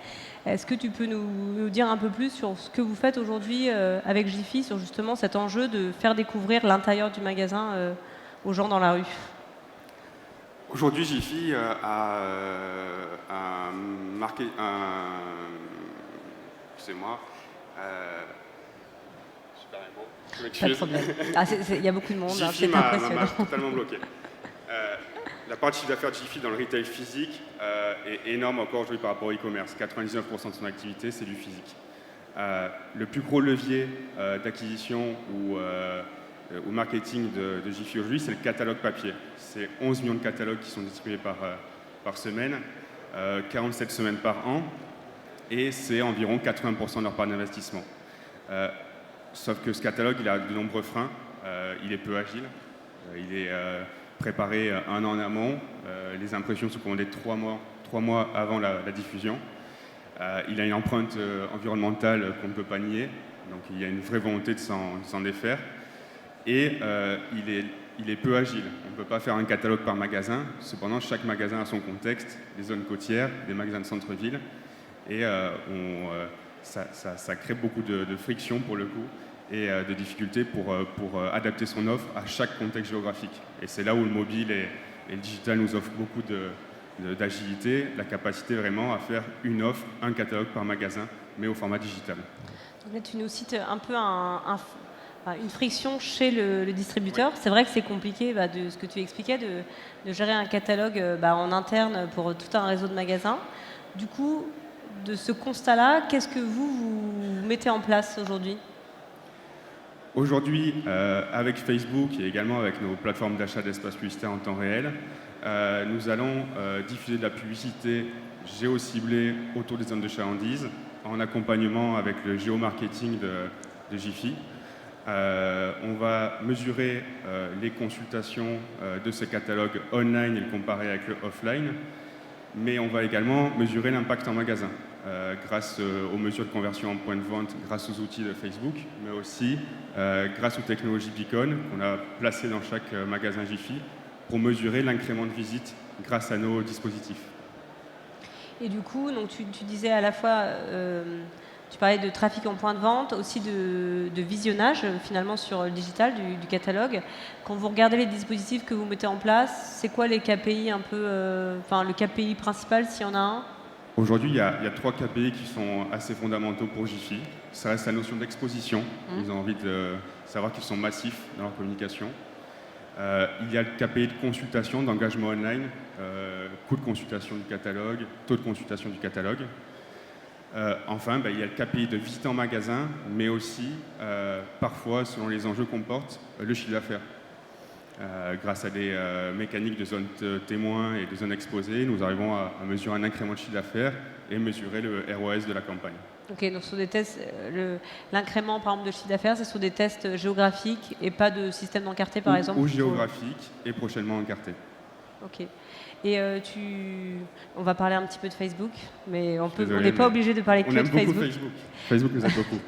Est-ce que tu peux nous dire un peu plus sur ce que vous faites aujourd'hui avec Jiffy, sur justement cet enjeu de faire découvrir l'intérieur du magasin aux gens dans la rue? Aujourd'hui, Jiffy a marqué excusez-moi. Pas de problème. Il y a beaucoup de monde, Jiffy c'est m'a impressionnant. totalement bloqué. La part de chiffre d'affaires de Jiffy dans le retail physique est énorme encore aujourd'hui par rapport au e-commerce. 99% de son activité, c'est du physique. Le plus gros levier d'acquisition ou marketing de Jiffy aujourd'hui, c'est le catalogue papier. C'est 11 millions de catalogues qui sont distribués par semaine, 47 semaines par an, et c'est environ 80% de leur part d'investissement. Sauf que ce catalogue, il a de nombreux freins, il est peu agile, il est préparé un an en amont, les impressions sont commandées 3 mois avant la diffusion. Il a une empreinte environnementale qu'on ne peut pas nier, donc il y a une vraie volonté de s'en défaire. Et il est peu agile. On ne peut pas faire un catalogue par magasin. Cependant, chaque magasin a son contexte, des zones côtières, des magasins de centre-ville. Et ça crée beaucoup de friction pour le coup et de difficultés pour adapter son offre à chaque contexte géographique. Et c'est là où le mobile et le digital nous offrent beaucoup d'agilité, la capacité vraiment à faire une offre, un catalogue par magasin, mais au format digital. Donc là, tu nous cites un peu une friction chez le distributeur. Oui. C'est vrai que c'est compliqué, de ce que tu expliquais, de gérer un catalogue en interne pour tout un réseau de magasins. Du coup, de ce constat-là, qu'est-ce que vous mettez en place aujourd'hui ? Aujourd'hui, avec Facebook et également avec nos plateformes d'achat d'espace publicitaire en temps réel, nous allons diffuser de la publicité géociblée autour des zones de chalandise en accompagnement avec le géomarketing de Jiffy. On va mesurer les consultations de ce catalogue online et le comparer avec le offline, mais on va également mesurer l'impact en magasin grâce aux mesures de conversion en point de vente, grâce aux outils de Facebook, mais aussi grâce aux technologies Beacon qu'on a placées dans chaque magasin Jiffy pour mesurer l'incrément de visite grâce à nos dispositifs. Et du coup, donc tu disais à la fois, tu parlais de trafic en point de vente, aussi de visionnage finalement sur le digital du catalogue. Quand vous regardez les dispositifs que vous mettez en place, c'est quoi les KPI un peu, le KPI principal s'il y en a un ? Aujourd'hui, il y a 3 KPI qui sont assez fondamentaux pour Jiffy. Ça reste la notion d'exposition. Ils ont envie de savoir qu'ils sont massifs dans leur communication. Il y a le KPI de consultation, d'engagement online, coût de consultation du catalogue, taux de consultation du catalogue. Enfin, il y a le KPI de visite en magasin, mais aussi, parfois, selon les enjeux qu'on porte, le chiffre d'affaires. Grâce à des mécaniques de zones témoins et de zones exposées, nous arrivons à mesurer un incrément de chiffre d'affaires et mesurer le ROS de la campagne. Ok, donc sur des tests, l'incrément par exemple de chiffre d'affaires, c'est sur des tests géographiques et pas de système d'encarté par exemple. Ou géographique et prochainement encarté. Ok. Et on va parler un petit peu de Facebook, mais on n'est pas obligé de parler que de Facebook. On aime beaucoup Facebook nous aide beaucoup.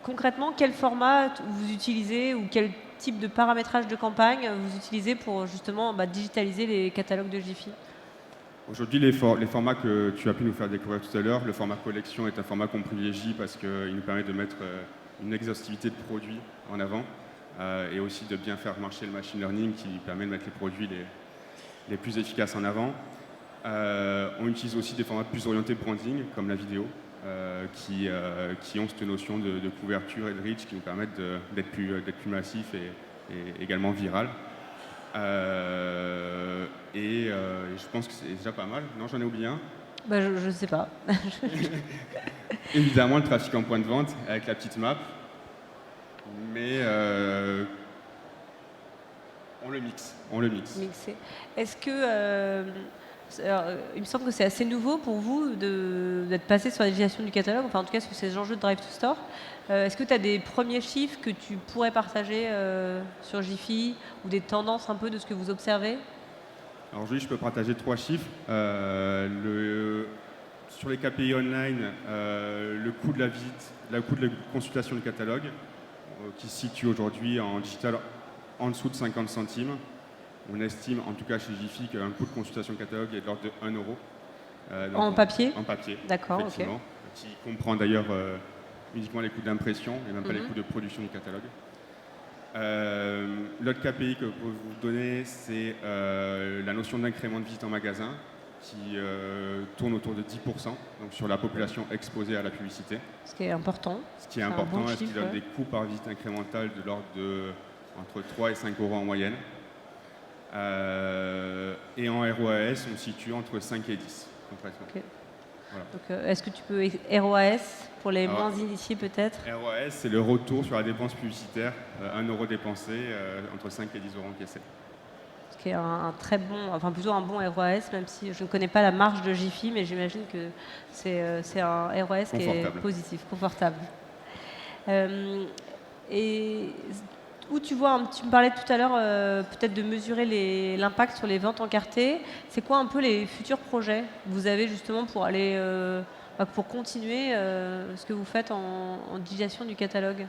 Concrètement, quel format vous utilisez ou quel type de paramétrage de campagne vous utilisez pour justement digitaliser les catalogues de Jiffy ? Aujourd'hui, les formats que tu as pu nous faire découvrir tout à l'heure, le format collection est un format qu'on privilégie parce qu'il nous permet de mettre une exhaustivité de produits en avant et aussi de bien faire marcher le machine learning qui permet de mettre les produits les plus efficaces en avant. On utilise aussi des formats plus orientés branding, comme la vidéo, qui ont cette notion de couverture et de reach qui nous permettent d'être plus massifs et également viral. Et je pense que c'est déjà pas mal. Non, j'en ai oublié un. Bah, je ne sais pas. Évidemment, le trafic en point de vente avec la petite map. Mais on le mixe. Mixé. Est-ce que... alors, il me semble que c'est assez nouveau pour vous d'être passé sur la digitalisation du catalogue, enfin en tout cas sur ces enjeux de Drive to Store. Est-ce que tu as des premiers chiffres que tu pourrais partager sur Jiffy ou des tendances un peu de ce que vous observez? Alors aujourd'hui, je peux partager 3 chiffres. Sur les KPI online, le coût de la visite, le coût de la consultation du catalogue, qui se situe aujourd'hui en digital en dessous de 50 centimes. On estime, en tout cas chez Jiffy, qu'un coût de consultation catalogue est de l'ordre de 1 euro. En papier? En papier, d'accord, effectivement. Qui comprend d'ailleurs uniquement les coûts d'impression et même pas les coûts de production du catalogue. L'autre KPI que je peux vous donner, c'est la notion d'incrément de visite en magasin, qui tourne autour de 10%, donc sur la population exposée à la publicité. Ce qui est important. Ce qui est important, et ce qui donne des coûts par visite incrémentale de l'ordre de entre 3 et 5 euros en moyenne. Et en ROAS, on situe entre 5 et 10, concrètement. Okay. Voilà. Donc, est-ce que tu peux ROAS pour les moins initiés peut-être? ROAS, c'est le retour sur la dépense publicitaire, 1 euro dépensé, entre 5 et 10 euros encaissés. Ce qui est un très bon, enfin plutôt un bon ROAS, même si je ne connais pas la marge de Jiffy, mais j'imagine que c'est un ROAS qui est positif, confortable. Et où tu vois, tu me parlais tout à l'heure peut-être de mesurer l'impact sur les ventes encartées. C'est quoi un peu les futurs projets que vous avez justement pour aller, pour continuer ce que vous faites en digitalisation du catalogue?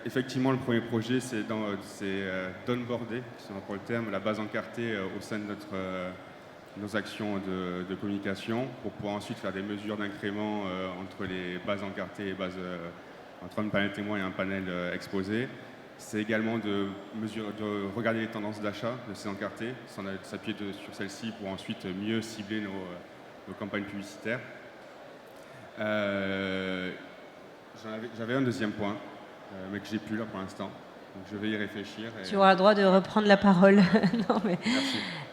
Effectivement, le premier projet, c'est d'onboarder, si on emploie le terme, la base encartée au sein de nos actions de communication pour pouvoir ensuite faire des mesures d'incrément entre les bases encartées et entre un panel témoin et un panel exposé. C'est également de regarder les tendances d'achat de ces encartés, s'appuyer sur celles-ci pour ensuite mieux cibler nos campagnes publicitaires. J'avais un deuxième point, mais que j'ai plus là pour l'instant. Donc je vais y réfléchir. Tu auras le droit de reprendre la parole. Non, mais...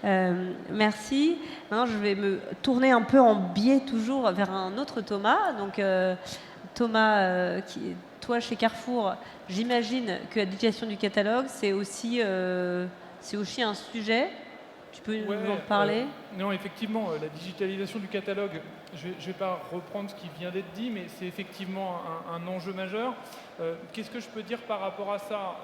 Merci. Merci. Maintenant, je vais me tourner un peu en biais toujours vers un autre Thomas. Donc Thomas, toi chez Carrefour, j'imagine que la digitalisation du catalogue, c'est aussi un sujet. Tu peux nous en parler? Non, effectivement, la digitalisation du catalogue, je ne vais pas reprendre ce qui vient d'être dit, mais c'est effectivement un enjeu majeur. Qu'est-ce que je peux dire par rapport à ça?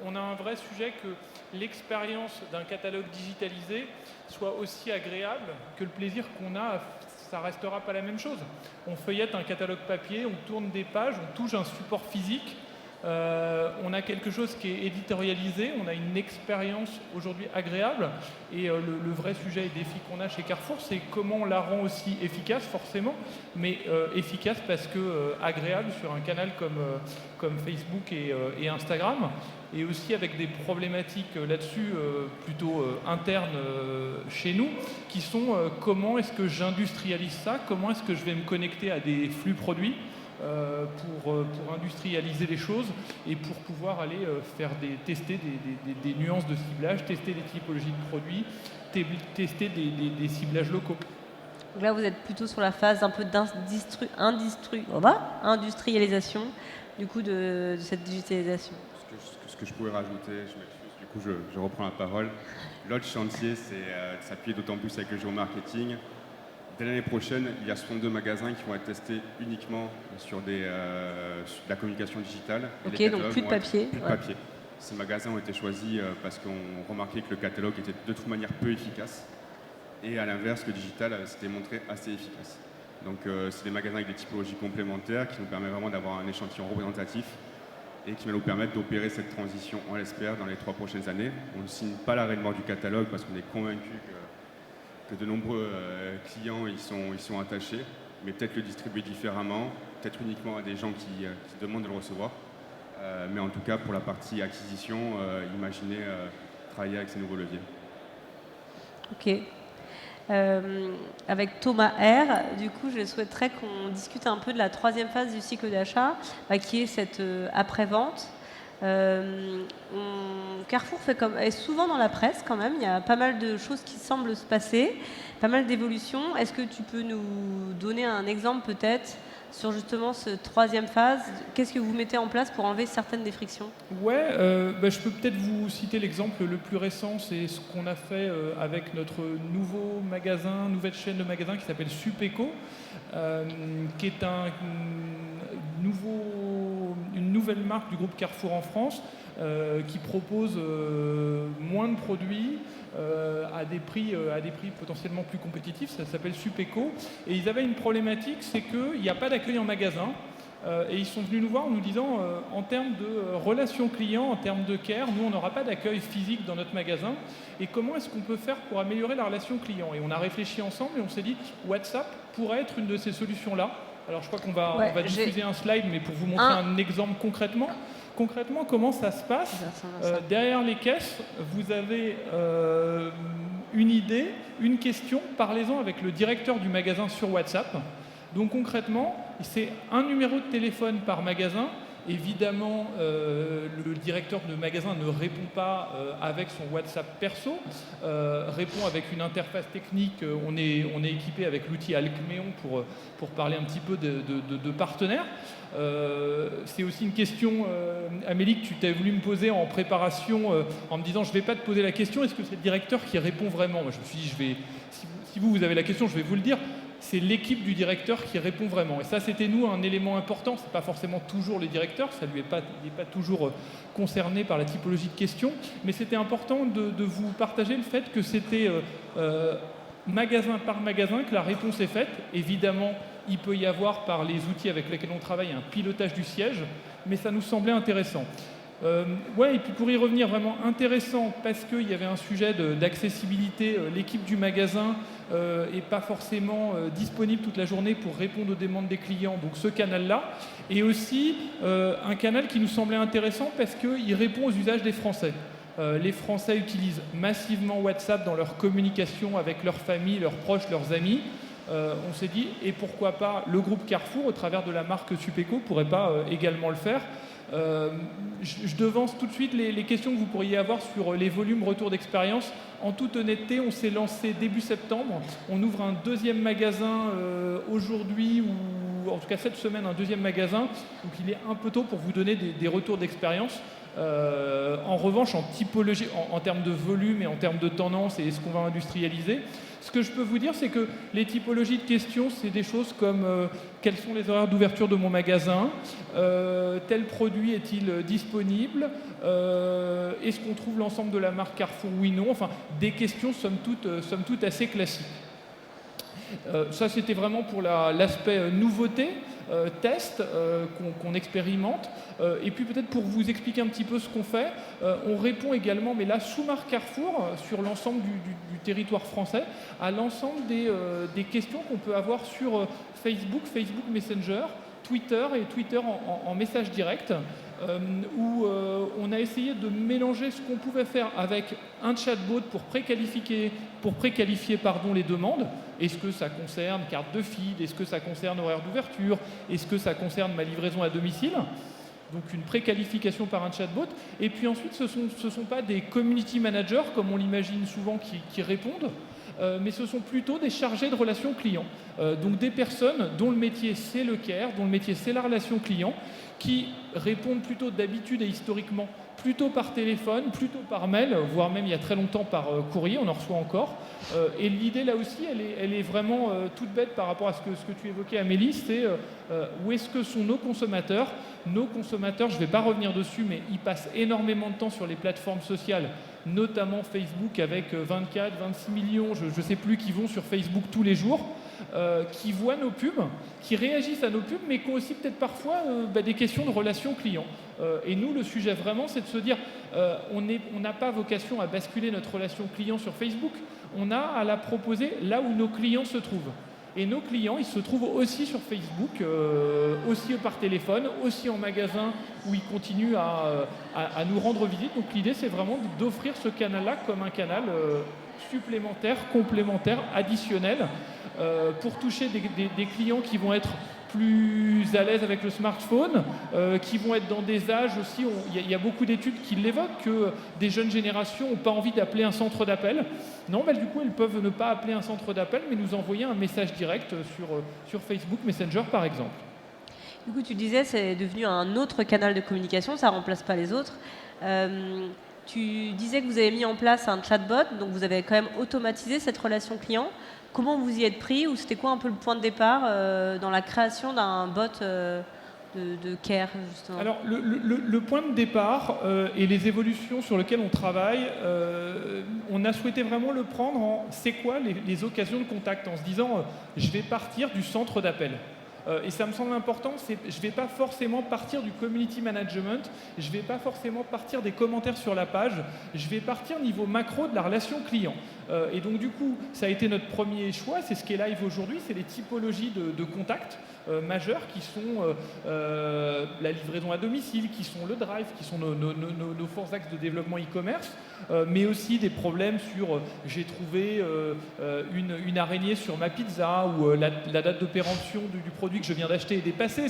On a un vrai sujet que l'expérience d'un catalogue digitalisé soit aussi agréable que le plaisir qu'on a. Ça restera pas la même chose. On feuillette un catalogue papier, on tourne des pages, on touche un support physique. On a quelque chose qui est éditorialisé, on a une expérience aujourd'hui agréable et le vrai sujet et défi qu'on a chez Carrefour, c'est comment on la rend aussi efficace forcément, mais efficace parce que agréable sur un canal comme Facebook et Instagram, et aussi avec des problématiques là-dessus plutôt internes chez nous, qui sont comment est-ce que j'industrialise ça, comment est-ce que je vais me connecter à des flux produits pour industrialiser les choses et pour pouvoir aller tester des nuances de ciblage, tester des typologies de produits, tester des ciblages locaux. Donc là, vous êtes plutôt sur la phase un peu d'industrialisation du coup de cette digitalisation. Ce que je pourrais rajouter, je m'excuse, du coup je reprends la parole. L'autre chantier, c'est s'appuyer d'autant plus avec le géomarketing. Dès l'année prochaine, il y a 62 magasins qui vont être testés uniquement sur la communication digitale. Ok, donc plus de papier. Plus de papier. Ces magasins ont été choisis parce qu'on remarquait que le catalogue était de toute manière peu efficace. Et à l'inverse, le digital s'était montré assez efficace. Donc c'est des magasins avec des typologies complémentaires qui nous permettent vraiment d'avoir un échantillon représentatif et qui va nous permettre d'opérer cette transition, on l'espère, dans les 3 prochaines années. On ne signe pas l'arrêt de mort du catalogue parce qu'on est convaincu que de nombreux clients y sont attachés, mais peut-être le distribuer différemment, peut-être uniquement à des gens qui demandent de le recevoir. Mais en tout cas, pour la partie acquisition, imaginez travailler avec ces nouveaux leviers. Ok. avec Thomas R. Du coup, je souhaiterais qu'on discute un peu de la troisième phase du cycle d'achat, qui est cette après-vente. Carrefour est souvent dans la presse quand même, il y a pas mal de choses qui semblent se passer, pas mal d'évolutions. Est-ce que tu peux nous donner un exemple peut-être sur justement cette troisième phase? Qu'est-ce que vous mettez en place pour enlever certaines des frictions? Ouais, je peux peut-être vous citer l'exemple le plus récent, c'est ce qu'on a fait avec notre nouveau magasin, nouvelle chaîne de magasins qui s'appelle Supeco, qui est une nouvelle marque du groupe Carrefour en France, qui propose moins de produits à des prix potentiellement plus compétitifs. Ça s'appelle Supeco. Et ils avaient une problématique, c'est qu'il n'y a pas d'accueil en magasin. Et ils sont venus nous voir en nous disant, en termes de relations clients, en termes de care, nous, on n'aura pas d'accueil physique dans notre magasin. Et comment est-ce qu'on peut faire pour améliorer la relation client? Et on a réfléchi ensemble et on s'est dit, WhatsApp pourrait être une de ces solutions-là. Alors, je crois qu'on va diffuser un slide, mais pour vous montrer un exemple concrètement. Concrètement, comment ça se passe? Derrière les caisses, vous avez une idée, une question, parlez-en avec le directeur du magasin sur WhatsApp. Donc concrètement, c'est un numéro de téléphone par magasin. Évidemment, le directeur de magasin ne répond pas avec son WhatsApp perso, répond avec une interface technique. On est équipé avec l'outil Alcméon pour parler un petit peu de partenaires. C'est aussi une question, Amélie, que tu t'avais voulu me poser en préparation, en me disant je ne vais pas te poser la question, est-ce que c'est le directeur qui répond vraiment? Moi, je me suis dit, si vous avez la question, je vais vous le dire. C'est l'équipe du directeur qui répond vraiment. Et ça, c'était nous un élément important. Ce n'est pas forcément toujours les directeurs, il n'est pas toujours concerné par la typologie de questions, mais c'était important de vous partager le fait que c'était magasin par magasin que la réponse est faite. Évidemment, il peut y avoir, par les outils avec lesquels on travaille, un pilotage du siège, mais ça nous semblait intéressant. Et puis pour y revenir, vraiment intéressant parce qu'il y avait un sujet d'accessibilité. L'équipe du magasin n'est pas forcément disponible toute la journée pour répondre aux demandes des clients, donc ce canal-là. Et aussi un canal qui nous semblait intéressant parce qu'il répond aux usages des Français. Les Français utilisent massivement WhatsApp dans leur communication avec leur famille, leurs proches, leurs amis. On s'est dit, et pourquoi pas le groupe Carrefour, au travers de la marque Supeco, pourrait pas également le faire. Je devance tout de suite les questions que vous pourriez avoir sur les volumes retour d'expérience. En toute honnêteté, on s'est lancé début septembre. On ouvre un deuxième magasin aujourd'hui, ou en tout cas cette semaine, un deuxième magasin. Donc il est un peu tôt pour vous donner des retours d'expérience. En revanche, en typologie, en termes de volume et en termes de tendance et ce qu'on va industrialiser, ce que je peux vous dire, c'est que les typologies de questions, c'est des choses comme quels sont les horaires d'ouverture de mon magasin, tel produit est-il disponible, est-ce qu'on trouve l'ensemble de la marque Carrefour, oui, non, enfin des questions somme toute assez classiques. Ça, c'était vraiment pour l'aspect nouveauté, test qu'on expérimente. Et puis peut-être pour vous expliquer un petit peu ce qu'on fait, on répond également, mais là sous marque Carrefour, sur l'ensemble du territoire français, à l'ensemble des questions qu'on peut avoir sur Facebook Messenger, Twitter et Twitter en message direct, où on a essayé de mélanger ce qu'on pouvait faire avec un chatbot pour préqualifier les demandes. Est-ce que ça concerne carte de feed? Est-ce que ça concerne horaire d'ouverture? Est-ce que ça concerne ma livraison à domicile? Donc une préqualification par un chatbot. Et puis ensuite, ce sont pas des community managers, comme on l'imagine souvent, qui répondent, mais ce sont plutôt des chargés de relations clients. Donc des personnes dont le métier c'est le care, dont le métier c'est la relation client, qui répondent plutôt d'habitude et historiquement plutôt par téléphone, plutôt par mail, voire même il y a très longtemps par courrier, on en reçoit encore. Et l'idée là aussi, elle est vraiment toute bête par rapport à ce que tu évoquais, Amélie, c'est où est-ce que sont nos consommateurs? Nos consommateurs, je ne vais pas revenir dessus, mais ils passent énormément de temps sur les plateformes sociales, notamment Facebook avec 24, 26 millions, je ne sais plus, qui vont sur Facebook tous les jours, qui voient nos pubs, qui réagissent à nos pubs, mais qui ont aussi peut-être parfois des questions de relations clients. Et nous, le sujet vraiment, c'est de se dire, on n'a pas vocation à basculer notre relation client sur Facebook, on a à la proposer là où nos clients se trouvent. Et nos clients, ils se trouvent aussi sur Facebook, aussi par téléphone, aussi en magasin où ils continuent à nous rendre visite. Donc l'idée, c'est vraiment d'offrir ce canal-là comme un canal supplémentaires, complémentaires, additionnels, pour toucher des clients qui vont être plus à l'aise avec le smartphone, qui vont être dans des âges aussi, il y a beaucoup d'études qui l'évoquent, que des jeunes générations n'ont pas envie d'appeler un centre d'appel. Non, du coup, elles peuvent ne pas appeler un centre d'appel, mais nous envoyer un message direct sur Facebook Messenger, par exemple. Du coup, tu disais, c'est devenu un autre canal de communication, ça ne remplace pas les autres. Tu disais que vous avez mis en place un chatbot, donc vous avez quand même automatisé cette relation client. Comment vous y êtes pris, ou c'était quoi un peu le point de départ dans la création d'un bot de care, justement? Alors, le point de départ et les évolutions sur lesquelles on travaille, on a souhaité vraiment le prendre en c'est quoi les occasions de contact, en se disant je vais partir du centre d'appel. Et ça me semble important, je ne vais pas forcément partir du community management, je ne vais pas forcément partir des commentaires sur la page, je vais partir niveau macro de la relation client. Et donc du coup, ça a été notre premier choix, c'est ce qui est live aujourd'hui, c'est les typologies de contacts majeurs qui sont la livraison à domicile, qui sont le drive, qui sont nos forts axes de développement e-commerce, mais aussi des problèmes sur j'ai trouvé une araignée sur ma pizza, ou la date de péremption du produit que je viens d'acheter est dépassée.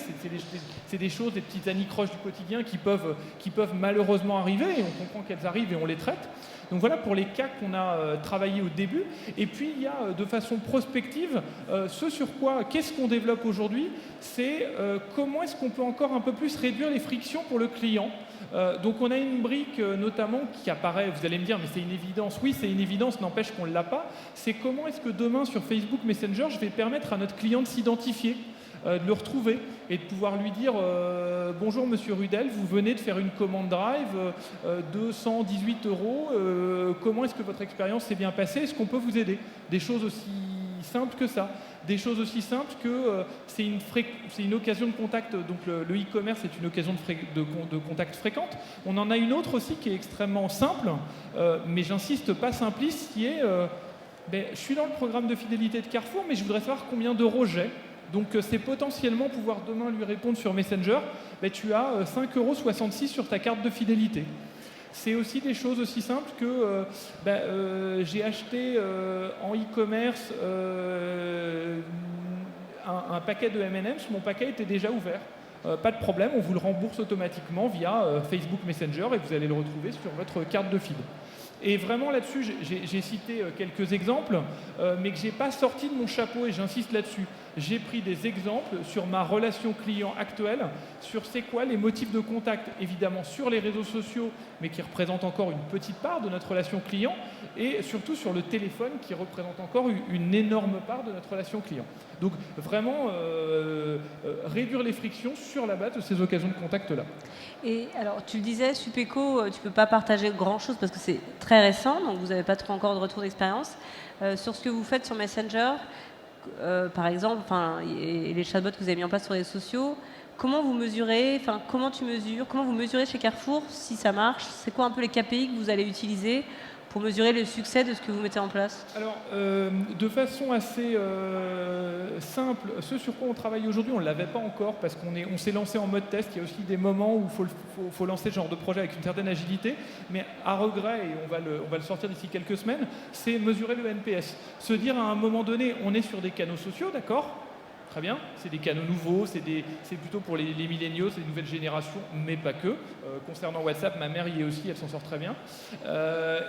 C'est des choses, des petites anicroches du quotidien qui peuvent malheureusement arriver, et on comprend qu'elles arrivent et on les traite. Donc voilà pour les cas qu'on a travaillé au début. Et puis il y a de façon prospective ce sur quoi, qu'est-ce qu'on développe aujourd'hui, c'est comment est-ce qu'on peut encore un peu plus réduire les frictions pour le client. Donc on a une brique notamment qui apparaît, vous allez me dire mais c'est une évidence. Oui, c'est une évidence, n'empêche qu'on ne l'a pas. C'est comment est-ce que demain sur Facebook Messenger, je vais permettre à notre client de s'identifier, de le retrouver et de pouvoir lui dire bonjour monsieur Rudel, vous venez de faire une commande drive de 118 €, comment est-ce que votre expérience s'est bien passée, est-ce qu'on peut vous aider? Des choses aussi simples que ça, des choses aussi simples que c'est une occasion de contact, donc le e-commerce est une occasion de contact fréquente. On en a une autre aussi qui est extrêmement simple, mais j'insiste, pas simpliste, qui est je suis dans le programme de fidélité de Carrefour, mais je voudrais savoir combien d'euros j'ai. Donc c'est potentiellement pouvoir demain lui répondre sur Messenger, tu as 5,66 € sur ta carte de fidélité. C'est aussi des choses aussi simples que j'ai acheté en e-commerce un paquet de M&M's, mon paquet était déjà ouvert. Pas de problème, on vous le rembourse automatiquement via Facebook Messenger et vous allez le retrouver sur votre carte de feed. Et vraiment là-dessus, j'ai cité quelques exemples, mais que je n'ai pas sorti de mon chapeau, et j'insiste là-dessus. J'ai pris des exemples sur ma relation client actuelle, sur c'est quoi les motifs de contact, évidemment sur les réseaux sociaux, mais qui représentent encore une petite part de notre relation client, et surtout sur le téléphone, qui représente encore une énorme part de notre relation client. Donc vraiment, réduire les frictions sur la base de ces occasions de contact-là. Et alors, tu le disais, Supéco, tu ne peux pas partager grand-chose parce que c'est très récent, donc vous n'avez pas trop encore de retour d'expérience. Sur ce que vous faites sur Messenger, par exemple, et les chatbots que vous avez mis en place sur les réseaux sociaux, comment vous mesurez, comment vous mesurez chez Carrefour si ça marche? C'est quoi un peu les KPI que vous allez utiliser pour mesurer le succès de ce que vous mettez en place? Alors, de façon assez simple, ce sur quoi on travaille aujourd'hui, on ne l'avait pas encore parce qu'on s'est lancé en mode test. Il y a aussi des moments où il faut lancer ce genre de projet avec une certaine agilité, mais à regret, et on va le sortir d'ici quelques semaines, c'est mesurer le NPS. Se dire à un moment donné, on est sur des canaux sociaux, d'accord ? Très bien, c'est des canaux nouveaux, c'est plutôt pour les milléniaux, c'est les nouvelles générations, mais pas que. Concernant WhatsApp, ma mère y est aussi, elle s'en sort très bien.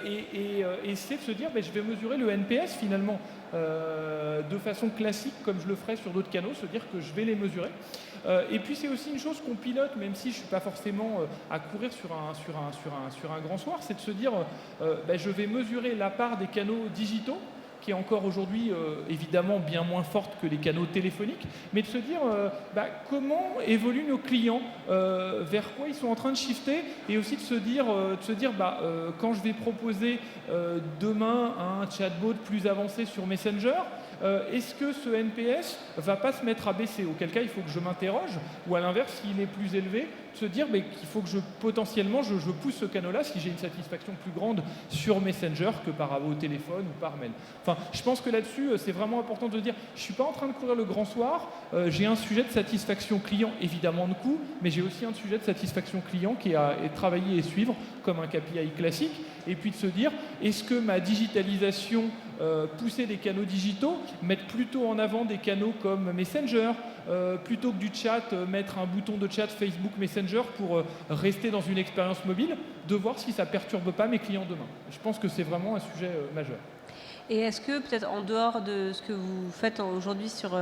Et c'est de se dire, je vais mesurer le NPS finalement de façon classique, comme je le ferais sur d'autres canaux, se dire que je vais les mesurer. Et puis c'est aussi une chose qu'on pilote, même si je ne suis pas forcément à courir sur un grand soir, c'est de se dire, je vais mesurer la part des canaux digitaux, qui est encore aujourd'hui évidemment bien moins forte que les canaux téléphoniques, mais de se dire comment évoluent nos clients, vers quoi ils sont en train de shifter, et aussi de se dire quand je vais proposer demain un chatbot plus avancé sur Messenger, est-ce que ce NPS va pas se mettre à baisser? Auquel cas, il faut que je m'interroge, ou à l'inverse, s'il est plus élevé, se dire qu'il faut que potentiellement je pousse ce canal-là si j'ai une satisfaction plus grande sur Messenger que au téléphone ou par mail. Enfin, je pense que là-dessus, c'est vraiment important de dire, je ne suis pas en train de courir le grand soir, j'ai un sujet de satisfaction client, évidemment de coût, mais j'ai aussi un sujet de satisfaction client qui est à travailler et suivre, comme un KPI classique, et puis de se dire, est-ce que ma digitalisation, pousser des canaux digitaux, mettre plutôt en avant des canaux comme Messenger, plutôt que du chat, mettre un bouton de chat Facebook Messenger pour rester dans une expérience mobile, de voir si ça ne perturbe pas mes clients demain. Je pense que c'est vraiment un sujet majeur. Et est-ce que, peut-être en dehors de ce que vous faites aujourd'hui sur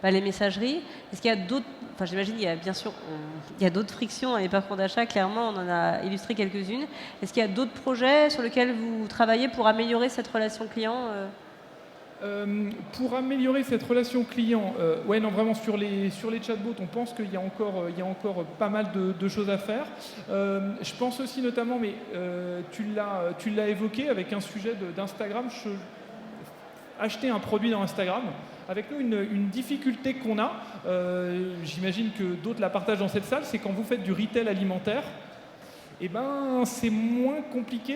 les messageries, est-ce qu'il y a d'autres... Enfin, j'imagine qu'il y a bien sûr il y a d'autres frictions dans les parcours d'achat, clairement, on en a illustré quelques-unes. Est-ce qu'il y a d'autres projets sur lesquels vous travaillez pour améliorer cette relation client Pour améliorer cette relation client, ouais, non, vraiment sur les chatbots, on pense qu'il y a encore pas mal de choses à faire. Je pense aussi notamment, mais tu l'as évoqué avec un sujet d'Instagram, acheter un produit dans Instagram. Avec nous, une difficulté qu'on a, j'imagine que d'autres la partagent dans cette salle, c'est quand vous faites du retail alimentaire, c'est moins compliqué.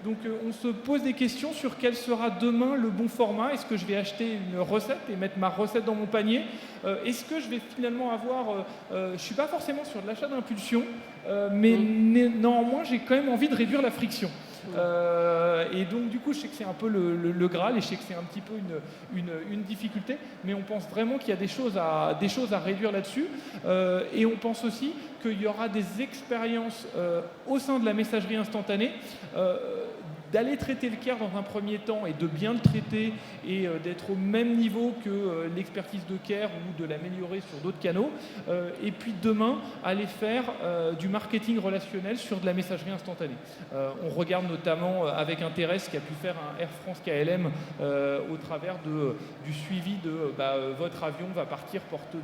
Donc on se pose des questions sur quel sera demain le bon format. Est-ce que je vais acheter une recette et mettre ma recette dans mon panier? Est-ce que je vais finalement avoir... je ne suis pas forcément sur de l'achat d'impulsion, mais néanmoins, j'ai quand même envie de réduire la friction. Et donc du coup je sais que c'est un peu le Graal et je sais que c'est un petit peu une difficulté, mais on pense vraiment qu'il y a des choses à réduire là-dessus, et on pense aussi qu'il y aura des expériences au sein de la messagerie instantanée, d'aller traiter le CARE dans un premier temps et de bien le traiter et d'être au même niveau que l'expertise de CARE ou de l'améliorer sur d'autres canaux, et puis demain aller faire du marketing relationnel sur de la messagerie instantanée. On regarde notamment avec intérêt ce qu'a pu faire un Air France KLM au travers du suivi de votre avion va partir porte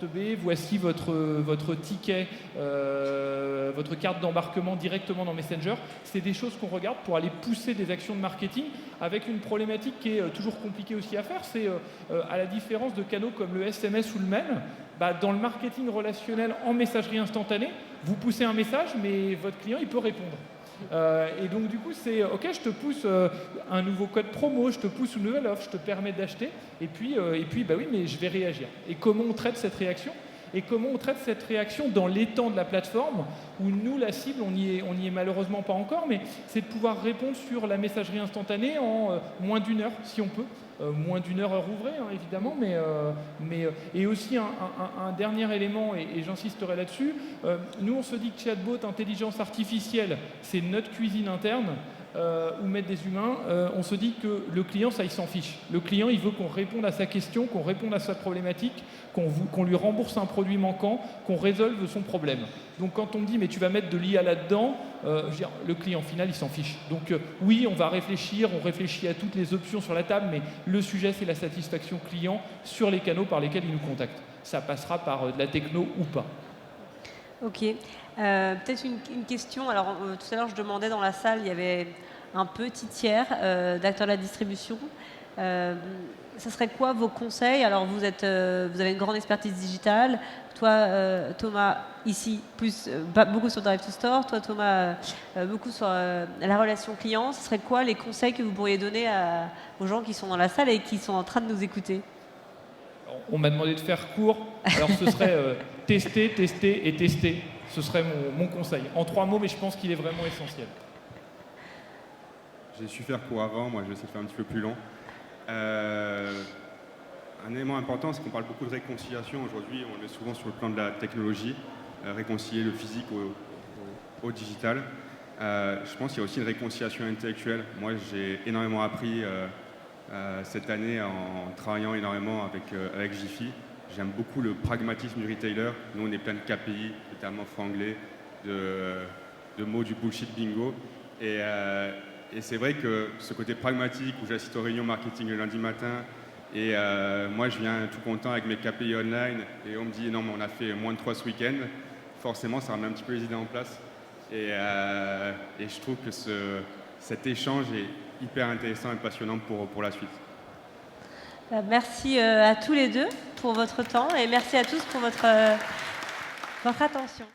B, voici votre ticket, votre carte d'embarquement directement dans Messenger. C'est des choses qu'on regarde pour aller pousser des actions de marketing avec une problématique qui est toujours compliquée aussi à faire, c'est à la différence de canaux comme le SMS ou le mail, dans le marketing relationnel en messagerie instantanée, vous poussez un message, mais votre client il peut répondre. Et donc du coup c'est ok, je te pousse un nouveau code promo, je te pousse une nouvelle offre, je te permets d'acheter, et puis oui, mais je vais réagir. Et comment on traite cette réaction? Et comment on traite cette réaction dans l'étang de la plateforme, où nous, la cible, on n'y est malheureusement pas encore, mais c'est de pouvoir répondre sur la messagerie instantanée en moins d'1 heure, si on peut. Moins d'1 heure ouvrée, hein, évidemment, et aussi un dernier élément, et j'insisterai là-dessus, nous, on se dit que chatbot, intelligence artificielle, c'est notre cuisine interne, ou mettre des humains, on se dit que le client, ça, il s'en fiche. Le client, il veut qu'on réponde à sa question, qu'on réponde à sa problématique, qu'on lui rembourse un produit manquant, qu'on résolve son problème. Donc quand on me dit, mais tu vas mettre de l'IA là-dedans, le client final, il s'en fiche. Donc oui, on va réfléchir, on réfléchit à toutes les options sur la table, mais le sujet, c'est la satisfaction client sur les canaux par lesquels il nous contacte. Ça passera par de la techno ou pas. Ok. Peut-être une question. Alors, tout à l'heure, je demandais dans la salle, il y avait un petit tiers d'acteurs de la distribution. Ça serait quoi vos conseils? Alors, vous avez une grande expertise digitale. Toi, Thomas, ici, beaucoup sur Drive to Store. Toi, Thomas, beaucoup sur la relation client. Ce serait quoi les conseils que vous pourriez donner aux gens qui sont dans la salle et qui sont en train de nous écouter? On m'a demandé de faire court. Alors, ce serait tester, tester et tester. Ce serait mon conseil. En 3 mots, mais je pense qu'il est vraiment essentiel. J'ai su faire court avant, moi je vais essayer de faire un petit peu plus long. Un élément important, c'est qu'on parle beaucoup de réconciliation. Aujourd'hui, on est souvent sur le plan de la technologie, réconcilier le physique au digital. Je pense qu'il y a aussi une réconciliation intellectuelle. Moi, j'ai énormément appris cette année en travaillant énormément avec Jiffy. J'aime beaucoup le pragmatisme du retailer. Nous, on est plein de KPI, notamment franglais, de mots du bullshit bingo. Et c'est vrai que ce côté pragmatique, où j'assiste aux réunions marketing le lundi matin, et moi, je viens tout content avec mes KPI online, et on me dit « non, mais on a fait moins de 3 ce week-end », forcément, ça remet un petit peu les idées en place. Et je trouve que cet échange est hyper intéressant et passionnant pour la suite. Merci à tous les deux pour votre temps et merci à tous pour votre votre attention.